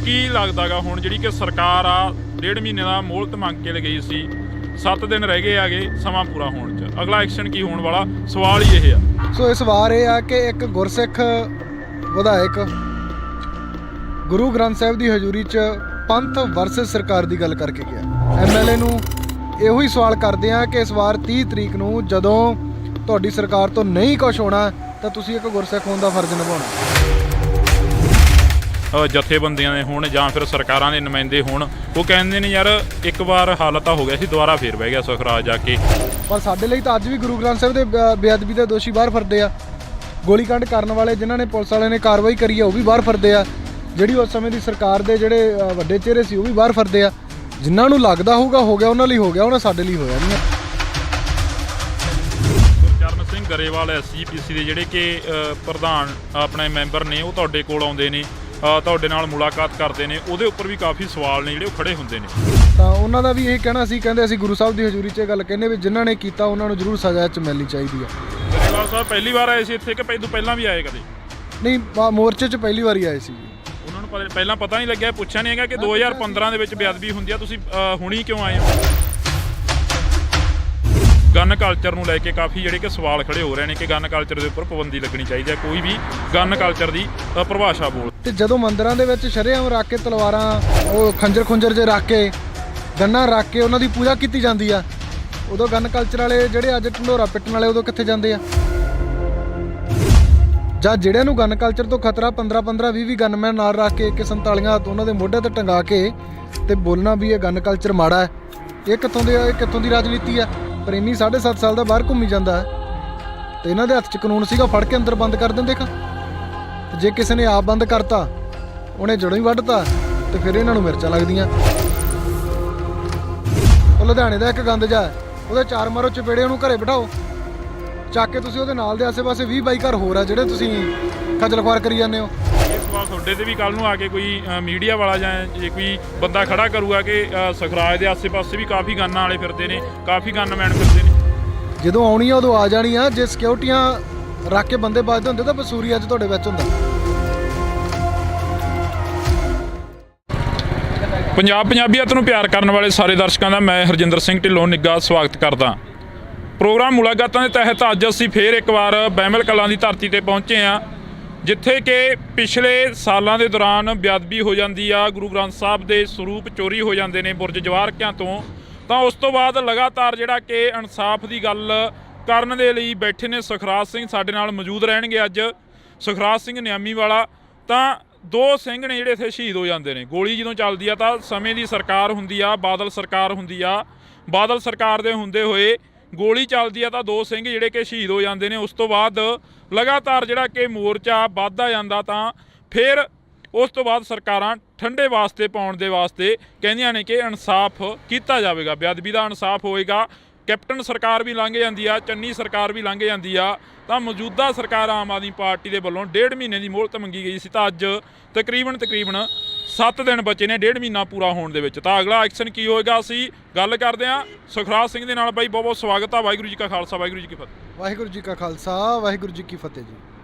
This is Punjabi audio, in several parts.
ਕੀ ਲੱਗਦਾ ਗਾ ਹੁਣ ਜਿਹੜੀ ਕਿ ਸਰਕਾਰ ਆ 1.5 ਮਹੀਨੇ ਦਾ ਮੋਹਲਤ ਮੰਗ ਕੇ ਲਗਾਈ ਸੀ, 7 ਦਿਨ ਰਹਿ ਗਏ ਆਗੇ ਸਮਾਂ ਪੂਰਾ ਹੋਣ 'ਚ, ਅਗਲਾ ਐਕਸ਼ਨ ਕੀ ਹੋਣ ਵਾਲਾ, ਸਵਾਲ ਹੀ ਇਹ ਆ। ਸੋ ਇਸ ਵਾਰ ਇਹ ਆ ਕਿ ਇੱਕ ਗੁਰਸਿੱਖ ਵਿਧਾਇਕ ਗੁਰੂ ਗ੍ਰੰਥ ਸਾਹਿਬ ਦੀ ਹਜ਼ੂਰੀ 'ਚ ਪੰਥ ਵਰਸਸ ਸਰਕਾਰ ਦੀ ਗੱਲ ਕਰਕੇ ਗਿਆ। ਐਮਐਲਏ ਨੂੰ ਇਹੋ ਹੀ ਸਵਾਲ ਕਰਦੇ ਆ ਕਿ ਇਸ ਵਾਰ 30 ਤਰੀਕ ਨੂੰ ਜਦੋਂ ਤੁਹਾਡੀ ਸਰਕਾਰ ਤੋਂ ਨਹੀਂ ਕੁਛ ਹੋਣਾ ਤਾਂ ਤੁਸੀਂ ਇੱਕ ਗੁਰਸਿੱਖ ਹੋਣ ਦਾ ਫਰਜ਼ ਨਿਭਾਉਣਾ। ਜਥੇਬੰਦੀਆਂ ਦੇ ਹੋਣ ਜਾਂ ਫਿਰ ਸਰਕਾਰਾਂ ਦੇ ਨੁਮਾਇੰਦੇ ਹੋਣ, ਉਹ ਕਹਿੰਦੇ ਨੇ ਯਾਰ ਇੱਕ ਵਾਰ ਹੱਲ ਤਾਂ ਹੋ ਗਿਆ ਸੀ, ਦੁਬਾਰਾ ਫੇਰ ਬਹਿ ਗਿਆ ਸੁਖਰਾਜ ਜਾ ਕੇ। ਪਰ ਸਾਡੇ ਲਈ ਤਾਂ ਅੱਜ ਵੀ ਗੁਰੂ ਗ੍ਰੰਥ ਸਾਹਿਬ ਦੇ ਬੇਅਦਬੀ ਦੇ ਦੋਸ਼ੀ ਬਾਹਰ ਫਿਰਦੇ ਆ। ਗੋਲੀकांड ਕਰਨ ਵਾਲੇ ਜਿਨ੍ਹਾਂ ਨੇ ਪੁਲਿਸ ਵਾਲਿਆਂ ਨੇ ਕਾਰਵਾਈ ਕਰੀ ਆ ਉਹ ਵੀ ਬਾਹਰ ਫਿਰਦੇ ਆ। ਜਿਹੜੀ ਉਸ ਸਮੇਂ ਦੀ ਸਰਕਾਰ ਦੇ ਜਿਹੜੇ ਵੱਡੇ ਚਿਹਰੇ ਸੀ ਉਹ ਵੀ ਬਾਹਰ ਫਿਰਦੇ ਆ। ਜਿਨ੍ਹਾਂ ਨੂੰ ਲੱਗਦਾ ਹੋਊਗਾ ਹੋ ਗਿਆ ਉਹਨਾਂ ਲਈ ਹੋ ਗਿਆ, ਉਹਨਾਂ ਸਾਡੇ ਲਈ ਹੋਇਆ ਨਹੀਂ। ਗੁਰਚਰਨ ਸਿੰਘ ਗਰੇਵਾਲ SGPC ਦੇ ਜਿਹੜੇ ਕਿ ਪ੍ਰਧਾਨ ਆਪਣੇ ਮੈਂਬਰ ਨੇ, ਉਹ ਤੁਹਾਡੇ ਕੋਲ ਆਉਂਦੇ ਨੇ, ਤੁਹਾਡੇ ਨਾਲ ਮੁਲਾਕਾਤ ਕਰਦੇ ਨੇ, ਉਹਦੇ ਉੱਪਰ ਵੀ ਕਾਫੀ ਸਵਾਲ ਨੇ ਜਿਹੜੇ ਉਹ ਖੜੇ ਹੁੰਦੇ ਨੇ। ਤਾਂ ਉਹਨਾਂ ਦਾ ਵੀ ਇਹ ਕਹਿਣਾ ਸੀ, ਕਹਿੰਦੇ ਅਸੀਂ ਗੁਰੂ ਸਾਹਿਬ ਦੀ ਹਜ਼ੂਰੀ 'ਚ ਇਹ ਗੱਲ ਕਹਿੰਦੇ ਵੀ ਜਿਨ੍ਹਾਂ ਨੇ ਕੀਤਾ ਉਹਨਾਂ ਨੂੰ ਜ਼ਰੂਰ ਸਜ਼ਾ 'ਚ ਮਿਲਣੀ ਚਾਹੀਦੀ ਆ। ਗਰੇਵਾਲ ਸਾਹਿਬ ਪਹਿਲੀ ਵਾਰ ਆਏ ਸੀ ਇੱਥੇ ਕਿ ਪਹਿਲਾਂ ਵੀ ਆਏ ਕਦੇ? ਨਹੀਂ, ਮੋਰਚੇ 'ਚ ਪਹਿਲੀ ਵਾਰੀ ਆਏ ਸੀ। ਉਹਨਾਂ ਨੂੰ ਪਹਿਲਾਂ ਪਤਾ ਨਹੀਂ ਲੱਗਿਆ, ਪੁੱਛਿਆ ਨਹੀਂ ਹੈਗਾ ਕਿ 2015 ਦੇ ਵਿੱਚ ਬੇਅਦਬੀ ਹੁੰਦੀ ਆ, ਤੁਸੀਂ ਹੁਣੀ ਕਿਉਂ ਆਏ ਹੋ? ਗਨ ਕਲਚਰ ਨੂੰ ਲੈ ਕੇ ਕਾਫੀ ਜਿਹੜੇ ਕਿ ਸਵਾਲ ਖੜੇ ਹੋ ਰਹੇ ਨੇ ਕਿ ਗਨ ਕਲਚਰ ਦੇ ਉੱਪਰ ਪਾਬੰਦੀ ਲੱਗਣੀ ਚਾਹੀਦੀ ਹੈ, ਕੋਈ ਵੀ ਗਨ ਕਲਚਰ ਦੀ ਪਰਿਭਾਸ਼ਾ ਬੋਲ। ਤੇ ਜਦੋਂ ਮੰਦਿਰਾਂ ਦੇ ਵਿੱਚ ਸ਼ਰੇਆਮ ਰੱਖ ਕੇ ਤਲਵਾਰਾਂ, ਉਹ ਖੰਜਰ ਜੇ ਰੱਖ ਕੇ, ਗੰਨਾਂ ਰੱਖ ਕੇ ਉਹਨਾਂ ਦੀ ਪੂਜਾ ਕੀਤੀ ਜਾਂਦੀ ਆ, ਉਦੋਂ ਗਨ ਕਲਚਰ ਵਾਲੇ ਜਿਹੜੇ ਅੱਜ ਢੰਡੋਰਾ ਪਿੱਟਣ ਵਾਲੇ ਉਦੋਂ ਕਿੱਥੇ ਜਾਂਦੇ ਆ? ਜਾਂ ਜਿਹੜਿਆਂ ਨੂੰ ਗਨ ਕਲਚਰ ਤੋਂ ਖਤਰਾ 15 20 ਗਨਮੈਨ ਨਾਲ ਰੱਖ ਕੇ ਕਿ 47 ਉਹਨਾਂ ਦੇ ਮੋਢੇ ਤੇ ਟੰਗਾ ਕੇ ਤੇ ਬੋਲਣਾ ਵੀ ਇਹ ਗਨ ਕਲਚਰ ਮਾੜਾ ਹੈ, ਇਹ ਕਿੱਥੋਂ ਦੀ ਰਾਜਨੀਤੀ ਆ? ਪ੍ਰੇਮੀ 7.5 ਸਾਲ ਦਾ ਬਾਹਰ ਘੁੰਮੀ ਜਾਂਦਾ ਤੇ ਇਹਨਾਂ ਦੇ ਹੱਥ 'ਚ ਕਾਨੂੰਨ ਸੀਗਾ, ਫੜ ਕੇ ਅੰਦਰ ਬੰਦ ਕਰ ਦਿੰਦੇ। ਤੇ ਜੇ ਕਿਸੇ ਨੇ ਆਪ ਬੰਦ ਕਰਤਾ, ਉਹਨੇ ਜੜੋਂ ਹੀ ਵੱਢਤਾ, ਤੇ ਫਿਰ ਇਹਨਾਂ ਨੂੰ ਮਿਰਚਾਂ ਲੱਗਦੀਆਂ। ਉਹ ਲੁਧਿਆਣੇ ਦਾ ਇੱਕ ਗੰਦ ਜਾ, ਉਹਦੇ 4 ਮਾਰੋ ਚਪੇੜੇ, ਉਹਨੂੰ ਘਰੇ ਬਿਠਾਓ, ਚੱਕ ਕੇ ਤੁਸੀਂ ਉਹਦੇ ਨਾਲ ਦੇ ਆਸੇ-ਪਾਸੇ 20-22 ਘਰ ਹੋਰ ਆ ਜਿਹੜੇ ਤੁਸੀਂ ਖੱਜਲ ਖੁਆਰ ਕਰੀ ਜਾਂਦੇ ਹੋ। ਇਹ ਸਵਾਲ ਤੁਹਾਡੇ ਤੇ ਵੀ ਕੱਲ ਨੂੰ ਆ ਕੇ ਕੋਈ ਮੀਡੀਆ ਵਾਲਾ ਜਾਂ ਜੇ ਕੋਈ ਬੰਦਾ ਖੜਾ ਕਰੂਗਾ ਕਿ ਸੁਖਰਾਜ ਦੇ ਆਸੇ-ਪਾਸੇ ਵੀ ਕਾਫੀ ਗੰਨਾਂ ਵਾਲੇ ਫਿਰਦੇ ਨੇ, ਕਾਫੀ ਗਨਮੈਨ ਫਿਰਦੇ ਨੇ। ਜਦੋਂ ਆਉਣੀ ਆ ਉਦੋਂ ਆ ਜਾਣੀ ਆ। ਜੇ ਸਿਕਿਉਰਟੀਆਂ ਰੱਖ ਕੇ ਬੰਦੇ ਵੱਜਦੇ ਹੁੰਦੇ ਤਾਂ ਬਸੂਰੀ ਅੱਜ ਤੁਹਾਡੇ ਵਿੱਚ ਹੁੰਦਾ। ਪੰਜਾਬੀਅਤ ਨੂੰ ਪਿਆਰ ਕਰਨ ਵਾਲੇ ਸਾਰੇ ਦਰਸ਼ਕਾਂ ਦਾ ਮੈਂ ਹਰਜਿੰਦਰ ਸਿੰਘ ਢਿੱਲੋਂ ਨਿੱਘਾ ਸਵਾਗਤ ਕਰਦਾ। ਪ੍ਰੋਗਰਾਮ ਮੁਲਾਕਾਤਾਂ ਦੇ ਤਹਿਤ ਅੱਜ ਅਸੀਂ ਫੇਰ ਇੱਕ ਵਾਰ ਬਹਿਮਲ ਕਲਾਂ ਦੀ ਧਰਤੀ ਤੇ ਪਹੁੰਚੇ ਹਾਂ, ਜਿੱਥੇ ਕਿ ਪਿਛਲੇ ਸਾਲਾਂ ਦੇ ਦੌਰਾਨ ਬੇਅਦਬੀ ਹੋ ਜਾਂਦੀ ਆ, ਗੁਰੂ ਗ੍ਰੰਥ ਸਾਹਿਬ ਦੇ ਸਰੂਪ ਚੋਰੀ ਹੋ ਜਾਂਦੇ ਨੇ ਬੁਰਜ ਜਵਾਰਕਿਆਂ ਤੋਂ। ਤਾਂ ਉਸ ਤੋਂ ਬਾਅਦ ਲਗਾਤਾਰ ਜਿਹੜਾ ਕਿ ਇਨਸਾਫ ਦੀ ਗੱਲ ਕਰਨ ਦੇ ਲਈ ਬੈਠੇ ਨੇ ਸੁਖਰਾਜ ਸਿੰਘ, ਸਾਡੇ ਨਾਲ ਮੌਜੂਦ ਰਹਿਣਗੇ ਅੱਜ। ਸੁਖਰਾਜ ਸਿੰਘ ਨਿਆਮੀ ਵਾਲਾ। ਤਾਂ 2 ਸਿੰਘ ਨੇ ਜਿਹੜੇ ਇੱਥੇ ਸ਼ਹੀਦ ਹੋ ਜਾਂਦੇ ਨੇ। ਗੋਲੀ ਜਦੋਂ ਚੱਲਦੀ ਆ ਤਾਂ ਸਮੇਂ ਦੀ ਸਰਕਾਰ ਹੁੰਦੀ ਆ, ਬਾਦਲ ਸਰਕਾਰ ਹੁੰਦੀ ਆ, ਬਾਦਲ ਸਰਕਾਰ ਦੇ ਹੁੰਦੇ ਹੋਏ ਗੋਲੀ ਚੱਲਦੀ ਆ ਤਾਂ 2 ਸਿੰਘ ਜਿਹੜੇ ਕਿ ਸ਼ਹੀਦ ਹੋ ਜਾਂਦੇ ਨੇ। ਉਸ ਤੋਂ ਬਾਅਦ ਲਗਾਤਾਰ ਜਿਹੜਾ ਕਿ ਮੋਰਚਾ ਵੱਧਦਾ ਜਾਂਦਾ, ਤਾਂ ਫਿਰ ਉਸ ਤੋਂ ਬਾਅਦ ਸਰਕਾਰਾਂ ਠੰਡੇ ਵਾਸਤੇ ਪਾਉਣ ਦੇ ਵਾਸਤੇ ਕਹਿੰਦੀਆਂ ਨੇ ਕਿ ਇਨਸਾਫ ਕੀਤਾ ਜਾਵੇਗਾ, ਬੇਅਦਬੀ ਦਾ ਇਨਸਾਫ ਹੋਏਗਾ। ਕੈਪਟਨ ਸਰਕਾਰ ਵੀ ਲੰਘ ਜਾਂਦੀ ਆ, ਚੰਨੀ ਸਰਕਾਰ ਵੀ ਲੰਘ ਜਾਂਦੀ ਆ, ਤਾਂ ਮੌਜੂਦਾ ਸਰਕਾਰ ਆਮ ਆਦਮੀ ਪਾਰਟੀ ਦੇ ਵੱਲੋਂ 1.5 ਮਹੀਨੇ ਦੀ ਮੋਹਲਤ ਮੰਗੀ ਗਈ ਸੀ, ਤਾਂ ਅੱਜ ਤਕਰੀਬਨ 7 ਦਿਨ ਬਚੇ ਨੇ 1.5 ਮਹੀਨਾ ਪੂਰਾ ਹੋਣ ਦੇ ਵਿੱਚ। ਤਾਂ ਅਗਲਾ ਐਕਸ਼ਨ ਕੀ ਹੋਏਗਾ ਅਸੀਂ ਗੱਲ ਕਰਦੇ ਹਾਂ ਸੁਖਰਾਜ ਸਿੰਘ ਦੇ ਨਾਲ। ਬਾਈ ਬਹੁਤ ਬਹੁਤ ਸਵਾਗਤ ਆ। ਵਾਹਿਗੁਰੂ ਜੀ ਕਾ ਖਾਲਸਾ, ਵਾਹਿਗੁਰੂ ਜੀ ਕੀ ਫਤਿਹ। ਵਾਹਿਗੁਰੂ ਜੀ ਕਾ ਖਾਲਸਾ, ਵਾਹਿਗੁਰੂ ਜੀ ਕੀ ਫਤਿਹ ਜੀ।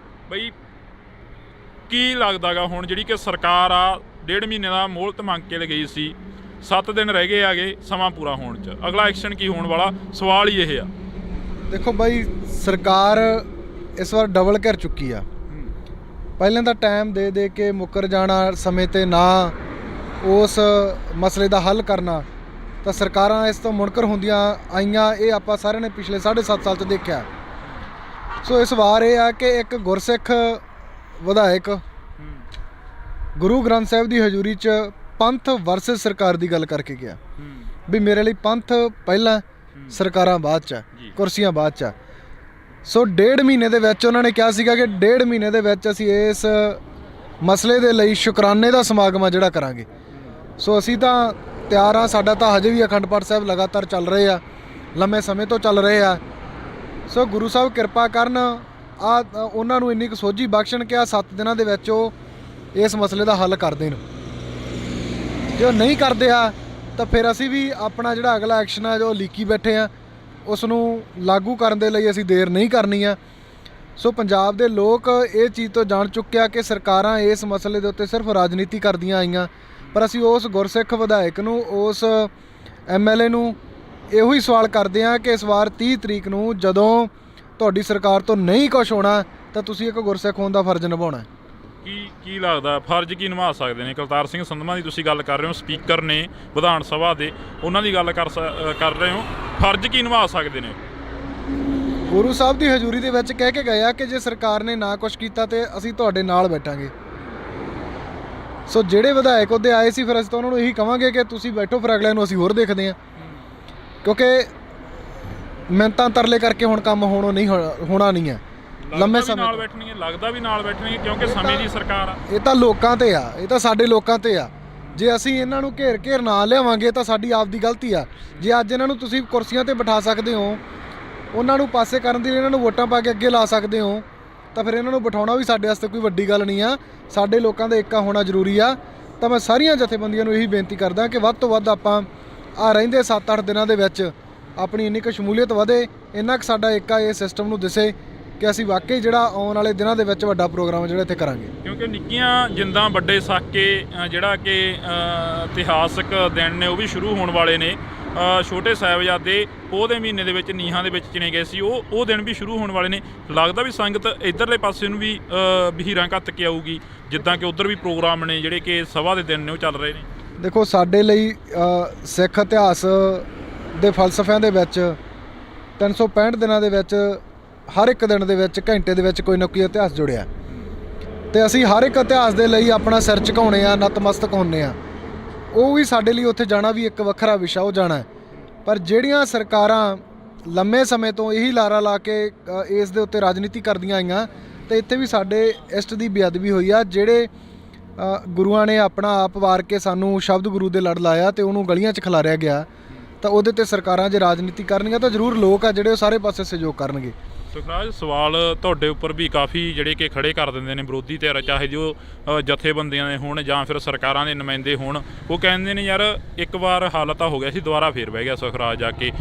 ਬਾਈ ਕੀ ਲੱਗਦਾ ਗਾ ਹੁਣ ਜਿਹੜੀ ਕਿ ਸਰਕਾਰ ਆ 1.5 ਮਹੀਨੇ ਦਾ ਮੋਹਲਤ ਮੰਗ ਕੇ ਲਗਾਈ ਸੀ, 7 ਦਿਨ ਰਹਿ ਗਏ ਆਗੇ ਸਮਾਂ ਪੂਰਾ ਹੋਣ 'ਚ, ਅਗਲਾ ਐਕਸ਼ਨ ਕੀ ਹੋਣ ਵਾਲਾ, ਸਵਾਲ ਹੀ ਇਹ ਆ। ਦੇਖੋ ਬਾਈ, ਸਰਕਾਰ ਇਸ ਵਾਰ ਡਬਲ ਘਿਰ ਚੁੱਕੀ ਆ। ਪਹਿਲਾਂ ਤਾਂ ਟਾਈਮ ਦੇ ਕੇ ਮੁੱਕਰ ਜਾਣਾ, ਸਮੇਂ 'ਤੇ ਨਾ ਉਸ ਮਸਲੇ ਦਾ ਹੱਲ ਕਰਨਾ, ਤਾਂ ਸਰਕਾਰਾਂ ਇਸ ਤੋਂ ਮੁਨਕਰ ਹੁੰਦੀਆਂ ਆਈਆਂ। ਇਹ ਆਪਾਂ ਸਾਰਿਆਂ ਨੇ ਪਿਛਲੇ 7.5 ਸਾਲ 'ਚ ਦੇਖਿਆ। ਸੋ ਇਸ ਵਾਰ ਇਹ ਆ ਕਿ ਇੱਕ ਗੁਰਸਿੱਖ ਵਿਧਾਇਕ ਗੁਰੂ ਗ੍ਰੰਥ ਸਾਹਿਬ ਦੀ ਹਜ਼ੂਰੀ 'ਚ ਪੰਥ ਵਰਸਸ ਸਰਕਾਰ ਦੀ ਗੱਲ ਕਰਕੇ ਗਿਆ ਵੀ ਮੇਰੇ ਲਈ ਪੰਥ ਪਹਿਲਾਂ, ਸਰਕਾਰਾਂ ਬਾਅਦ 'ਚ, ਕੁਰਸੀਆਂ ਬਾਅਦ 'ਚ। ਸੋ 1.5 ਮਹੀਨੇ ਦੇ ਵਿੱਚ ਉਹਨਾਂ ਨੇ ਕਿਹਾ ਸੀਗਾ ਕਿ 1.5 ਮਹੀਨੇ ਦੇ ਵਿੱਚ ਅਸੀਂ ਇਸ ਮਸਲੇ ਦੇ ਲਈ ਸ਼ੁਕਰਾਨੇ ਦਾ ਸਮਾਗਮ ਆ ਜਿਹੜਾ ਕਰਾਂਗੇ। ਸੋ ਅਸੀਂ ਤਾਂ ਤਿਆਰ ਹਾਂ। ਸਾਡਾ ਤਾਂ ਹਜੇ ਵੀ ਅਖੰਡ ਪਾਠ ਸਾਹਿਬ ਲਗਾਤਾਰ ਚੱਲ ਰਹੇ ਆ, ਲੰਮੇ ਸਮੇਂ ਤੋਂ ਚੱਲ ਰਹੇ ਆ। ਸੋ ਗੁਰੂ ਸਾਹਿਬ ਕਿਰਪਾ ਕਰਨ, ਉਹਨਾਂ ਨੂੰ ਇੰਨੀ ਕੁ ਸੋਝੀ ਬਖਸ਼ਣ ਕਿ 7 ਦਿਨਾਂ ਦੇ ਵਿੱਚ ਉਹ ਇਸ ਮਸਲੇ ਦਾ ਹੱਲ ਕਰ ਦੇਣ। ਜੇ ਉਹ ਨਹੀਂ ਕਰਦੇ ਆ ਤਾਂ ਫਿਰ ਅਸੀਂ ਵੀ ਆਪਣਾ ਜਿਹੜਾ ਅਗਲਾ ਐਕਸ਼ਨ ਆ ਜੋ ਲੀਕੀ ਬੈਠੇ ਆ, ਉਸ ਨੂੰ ਲਾਗੂ ਕਰਨ ਦੇ ਲਈ ਅਸੀਂ ਦੇਰ ਨਹੀਂ ਕਰਨੀ ਆ। ਸੋ ਪੰਜਾਬ ਦੇ ਲੋਕ ਇਹ ਚੀਜ਼ ਤੋਂ ਜਾਣ ਚੁੱਕਿਆ ਕਿ ਸਰਕਾਰਾਂ ਇਸ ਮਸਲੇ ਦੇ ਉੱਤੇ ਸਿਰਫ ਰਾਜਨੀਤੀ ਕਰਦੀਆਂ ਆਈਆਂ, ਪਰ ਅਸੀਂ ਉਸ ਗੁਰਸਿੱਖ ਵਿਧਾਇਕ ਨੂੰ, ਉਸ MLA ਨੂੰ ਇਹੋ ਹੀ ਸਵਾਲ ਕਰਦੇ ਹਾਂ ਕਿ ਇਸ ਵਾਰ 30 ਤਰੀਕ ਨੂੰ ਜਦੋਂ ਤੁਹਾਡੀ ਸਰਕਾਰ ਤੋਂ ਨਹੀਂ ਕੁਛ ਹੋਣਾ ਤਾਂ ਤੁਸੀਂ ਇੱਕ ਗੁਰਸਿੱਖ ਹੋਣ ਦਾ ਫਰਜ਼ ਨਿਭਾਉਣਾ। ਕੀ ਲੱਗਦਾ ਫਰਜ਼ ਕੀ ਨਿਭਾ ਸਕਦੇ ਨੇ? ਕਰਤਾਰ ਸਿੰਘ ਸੰਧਵਾਂ ਦੀ ਤੁਸੀਂ ਗੱਲ ਕਰ ਰਹੇ ਹੋ, ਸਪੀਕਰ ਨੇ ਵਿਧਾਨ ਸਭਾ ਦੇ, ਉਹਨਾਂ ਦੀ ਗੱਲ ਕਰ ਰਹੇ ਹੋ, ਫਰਜ਼ ਕੀ ਨਿਭਾ ਸਕਦੇ ਨੇ? ਗੁਰੂ ਸਾਹਿਬ ਦੀ ਹਜ਼ੂਰੀ ਦੇ ਵਿੱਚ ਕਹਿ ਕੇ ਗਏ ਆ ਕਿ ਜੇ ਸਰਕਾਰ ਨੇ ਨਾ ਕੁਛ ਕੀਤਾ ਤੇ ਅਸੀਂ ਤੁਹਾਡੇ ਨਾਲ ਬੈਠਾਂਗੇ। ਸੋ ਜਿਹੜੇ ਵਿਧਾਇਕ ਉਹਦੇ ਆਏ ਸੀ, ਫਿਰ ਅਸੀਂ ਤਾਂ ਉਹਨਾਂ ਨੂੰ ਇਹੀ ਕਵਾਂਗੇ ਕਿ ਤੁਸੀਂ ਬੈਠੋ, ਫਿਰ ਅਗਲਿਆਂ ਨੂੰ ਅਸੀਂ ਹੋਰ ਦੇਖਦੇ ਹਾਂ, ਕਿਉਂਕਿ ਮਿਹਨਤਾਂ ਤਰਲੇ ਕਰਕੇ ਹੁਣ ਕੰਮ ਹੋਣਾ ਨਹੀਂ ਹੈ। ਲੰਮੇ ਸਮੇਂ ਨਾਲ ਬੈਠਣਗੇ, ਲੱਗਦਾ ਵੀ ਨਾਲ ਬੈਠਣਗੇ ਕਿਉਂਕਿ ਸਮੇਂ ਦੀ ਸਰਕਾਰ ਆ। ਇਹ ਤਾਂ ਲੋਕਾਂ ਤੇ ਆ, ਇਹ ਤਾਂ ਸਾਡੇ ਲੋਕਾਂ ਤੇ ਆ। ਜੇ ਅਸੀਂ ਇਹਨਾਂ ਨੂੰ ਘੇਰ ਨਾ ਲਿਆਵਾਂਗੇ ਤਾਂ ਸਾਡੀ ਆਪ ਦੀ ਗਲਤੀ ਆ। ਜੇ ਅੱਜ ਇਹਨਾਂ ਨੂੰ ਤੁਸੀਂ ਕੁਰਸੀਆਂ ਤੇ ਬਿਠਾ ਸਕਦੇ ਹੋ, ਉਹਨਾਂ ਨੂੰ ਪਾਸੇ ਕਰਨ ਦੀ ਇਹਨਾਂ ਨੂੰ ਵੋਟਾਂ ਪਾ ਕੇ ਅੱਗੇ ਲਾ ਸਕਦੇ ਹੋ, ਤਾਂ ਫਿਰ ਇਹਨਾਂ ਨੂੰ ਬਿਠਾਉਣਾ ਵੀ ਸਾਡੇ ਵਾਸਤੇ ਕੋਈ ਵੱਡੀ ਗੱਲ ਨਹੀਂ ਆ। ਸਾਡੇ ਲੋਕਾਂ ਦਾ ਏਕਾ ਹੋਣਾ ਜ਼ਰੂਰੀ ਆ। ਤਾਂ ਮੈਂ ਸਾਰੀਆਂ ਜਥੇਬੰਦੀਆਂ ਨੂੰ ਇਹੀ ਬੇਨਤੀ ਕਰਦਾ ਕਿ ਵੱਧ ਤੋਂ ਵੱਧ ਆਪਾਂ ਰਹਿੰਦੇ 7-8 ਦਿਨਾਂ ਦੇ ਵਿੱਚ ਆਪਣੀ ਇੰਨੀ ਕੁ ਸ਼ਮੂਲੀਅਤ ਵਧੇ, ਇੰਨਾ ਕੁ ਸਾਡਾ ਏਕਾ ਇਹ ਸਿਸਟਮ ਨੂੰ ਦਿਸੇ ਕਿ ਅਸੀਂ ਵਾਕਈ ਜਿਹੜਾ ਆਉਣ ਵਾਲੇ ਦਿਨਾਂ ਦੇ ਵਿੱਚ ਵੱਡਾ ਪ੍ਰੋਗਰਾਮ ਜਿਹੜਾ ਇੱਥੇ ਕਰਾਂਗੇ। ਕਿਉਂਕਿ ਨਿੱਕੀਆਂ ਜਿੰਦਾਂ ਵੱਡੇ ਸਾਕੇ ਜਿਹੜਾ ਕਿ ਇਤਿਹਾਸਕ ਦਿਨ ਨੇ ਉਹ ਵੀ ਸ਼ੁਰੂ ਹੋਣ ਵਾਲੇ ਨੇ। ਛੋਟੇ ਸਾਹਿਬਜ਼ਾਦੇ ਪੋਹ ਦੇ ਮਹੀਨੇ ਦੇ ਵਿੱਚ ਨੀਹਾਂ ਦੇ ਵਿੱਚ ਚਿਣੇ ਗਏ ਸੀ, ਉਹ ਦਿਨ ਵੀ ਸ਼ੁਰੂ ਹੋਣ ਵਾਲੇ ਨੇ। ਲੱਗਦਾ ਵੀ ਸੰਗਤ ਇੱਧਰਲੇ ਪਾਸੇ ਨੂੰ ਵੀ ਵਹੀਰਾਂ ਘੱਤ ਕੇ ਆਊਗੀ, ਜਿੱਦਾਂ ਕਿ ਉੱਧਰ ਵੀ ਪ੍ਰੋਗਰਾਮ ਨੇ ਜਿਹੜੇ ਕਿ ਸਭਾ ਦੇ ਦਿਨ ਨੇ ਉਹ ਚੱਲ ਰਹੇ ਨੇ। ਦੇਖੋ, ਸਾਡੇ ਲਈ ਸਿੱਖ ਇਤਿਹਾਸ ਦੇ ਫਲਸਫਿਆਂ ਦੇ ਵਿੱਚ 365 ਦਿਨਾਂ ਦੇ ਵਿੱਚ ਹਰ ਇੱਕ ਦਿਨ ਦੇ ਵਿੱਚ ਘੰਟੇ ਦੇ ਵਿੱਚ ਕੋਈ ਨਾ ਕੋਈ ਇਤਿਹਾਸ ਜੁੜਿਆ, ਤੇ ਅਸੀਂ ਹਰ ਇੱਕ ਇਤਿਹਾਸ ਦੇ ਲਈ ਆਪਣਾ ਸਿਰ ਝੁਕਾਉਣੇ ਆ, ਨਤਮਸਤਕ ਹੁੰਦੇ ਆ। ਉਹ ਵੀ ਸਾਡੇ ਲਈ ਉੱਥੇ ਜਾਣਾ ਵੀ ਇੱਕ ਵੱਖਰਾ ਵਿਸ਼ਾ ਉਹ ਜਾਣਾ। ਪਰ ਜਿਹੜੀਆਂ ਸਰਕਾਰਾਂ ਲੰਮੇ ਸਮੇਂ ਤੋਂ ਇਹੀ ਲਾਰਾ ਲਾ ਕੇ ਇਸ ਦੇ ਉੱਤੇ ਰਾਜਨੀਤੀ ਕਰਦੀਆਂ ਆਈਆਂ, ਤੇ ਇੱਥੇ ਵੀ ਸਾਡੇ ਇਸ਼ਟ ਦੀ ਬੇਅਦਬੀ ਹੋਈ ਆ। ਜਿਹੜੇ ਗੁਰੂਆਂ ਨੇ ਆਪਣਾ ਆਪ ਵਾਰ ਕੇ ਸਾਨੂੰ ਸ਼ਬਦ ਗੁਰੂ ਦੇ ਲੜ ਲਾਇਆ ਤੇ ਉਹਨੂੰ ਗਲੀਆਂ 'ਚ ਖਿਲਾਰਿਆ ਗਿਆ, ਤਾਂ ਉਹਦੇ 'ਤੇ ਸਰਕਾਰਾਂ ਜੇ ਰਾਜਨੀਤੀ ਕਰਨਗੀਆਂ ਤਾਂ ਜ਼ਰੂਰ ਲੋਕ ਆ ਜਿਹੜੇ ਉਹ ਸਾਰੇ ਪਾਸੇ ਸਹਿਯੋਗ ਕਰਨਗੇ। ਸੁਖਰਾਜ, ਸਵਾਲ ਤੁਹਾਡੇ ਉੱਪਰ ਵੀ ਕਾਫੀ ਜਿਹੜੇ ਕਿ ਖੜੇ ਕਰ ਦਿੰਦੇ ਨੇ ਵਿਰੋਧੀ ਧਿਰ, ਚਾਹੇ ਜੋ ਜਥੇਬੰਦੀਆਂ ਦੇ ਹੋਣ ਜਾਂ ਫਿਰ ਸਰਕਾਰਾਂ ਦੇ ਨੁਮਾਇੰਦੇ ਹੋਣ। ਉਹ ਕਹਿੰਦੇ ਨੇ ਯਾਰ ਇੱਕ ਵਾਰ ਹੱਲ ਤਾਂ ਹੋ ਗਿਆ ਸੀ, ਦੁਬਾਰਾ ਫੇਰ ਬਹਿ ਗਿਆ ਸੁਖਰਾਜ ਜਾ ਕੇ।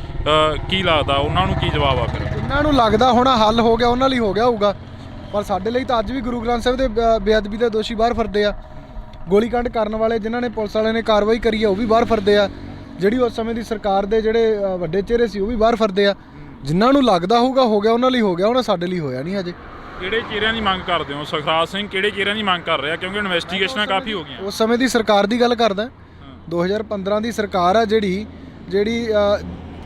ਕੀ ਲੱਗਦਾ ਉਹਨਾਂ ਨੂੰ, ਕੀ ਜਵਾਬ ਆ ਫਿਰ? ਇਹਨਾਂ ਨੂੰ ਲੱਗਦਾ ਹੋਣਾ ਹੱਲ ਹੋ ਗਿਆ, ਉਹਨਾਂ ਲਈ ਹੋ ਗਿਆ ਹੋਊਗਾ, ਪਰ ਸਾਡੇ ਲਈ ਤਾਂ ਅੱਜ ਵੀ ਗੁਰੂ ਗ੍ਰੰਥ ਸਾਹਿਬ ਦੇ ਬੇਅਦਬੀ ਦੇ ਦੋਸ਼ੀ ਬਾਹਰ ਫਿਰਦੇ ਆ। ਗੋਲੀकांड ਕਰਨ ਵਾਲੇ ਜਿਨ੍ਹਾਂ ਨੇ ਪੁਲਿਸ ਵਾਲਿਆਂ ਨੇ ਕਾਰਵਾਈ ਕਰੀ ਆ ਉਹ ਵੀ ਬਾਹਰ ਫਿਰਦੇ ਆ। ਜਿਹੜੀ ਉਸ ਸਮੇਂ ਦੀ ਸਰਕਾਰ ਦੇ ਜਿਹੜੇ ਵੱਡੇ ਚਿਹਰੇ ਸੀ ਉਹ ਵੀ ਬਾਹਰ ਫਿਰਦੇ ਆ। ਜਿਨ੍ਹਾਂ ਨੂੰ ਲੱਗਦਾ ਹੋਊਗਾ ਹੋ ਗਿਆ, ਉਹਨਾਂ ਲਈ ਹੋ ਗਿਆ, ਉਹਨਾਂ ਸਾਡੇ ਲਈ ਹੋਇਆ ਨਹੀਂ ਹਜੇ। ਕਿਹੜੇ ਚਿਹਰਿਆਂ ਦੀ ਮੰਗ ਕਰਦੇ ਹੋ? ਸੁਖਰਾਜ ਸਿੰਘ ਕਿਹੜੇ ਚਿਹਰਿਆਂ ਦੀ ਮੰਗ ਕਰ ਰਿਹਾ? ਕਿਉਂਕਿ ਇਨਵੈਸਟੀਗੇਸ਼ਨਾਂ ਕਾਫੀ ਹੋ ਗਈਆਂ। ਉਸ ਸਮੇਂ ਦੀ ਸਰਕਾਰ ਦੀ ਗੱਲ ਕਰਦਾ, 2015 ਦੀ ਸਰਕਾਰ ਆ ਜਿਹੜੀ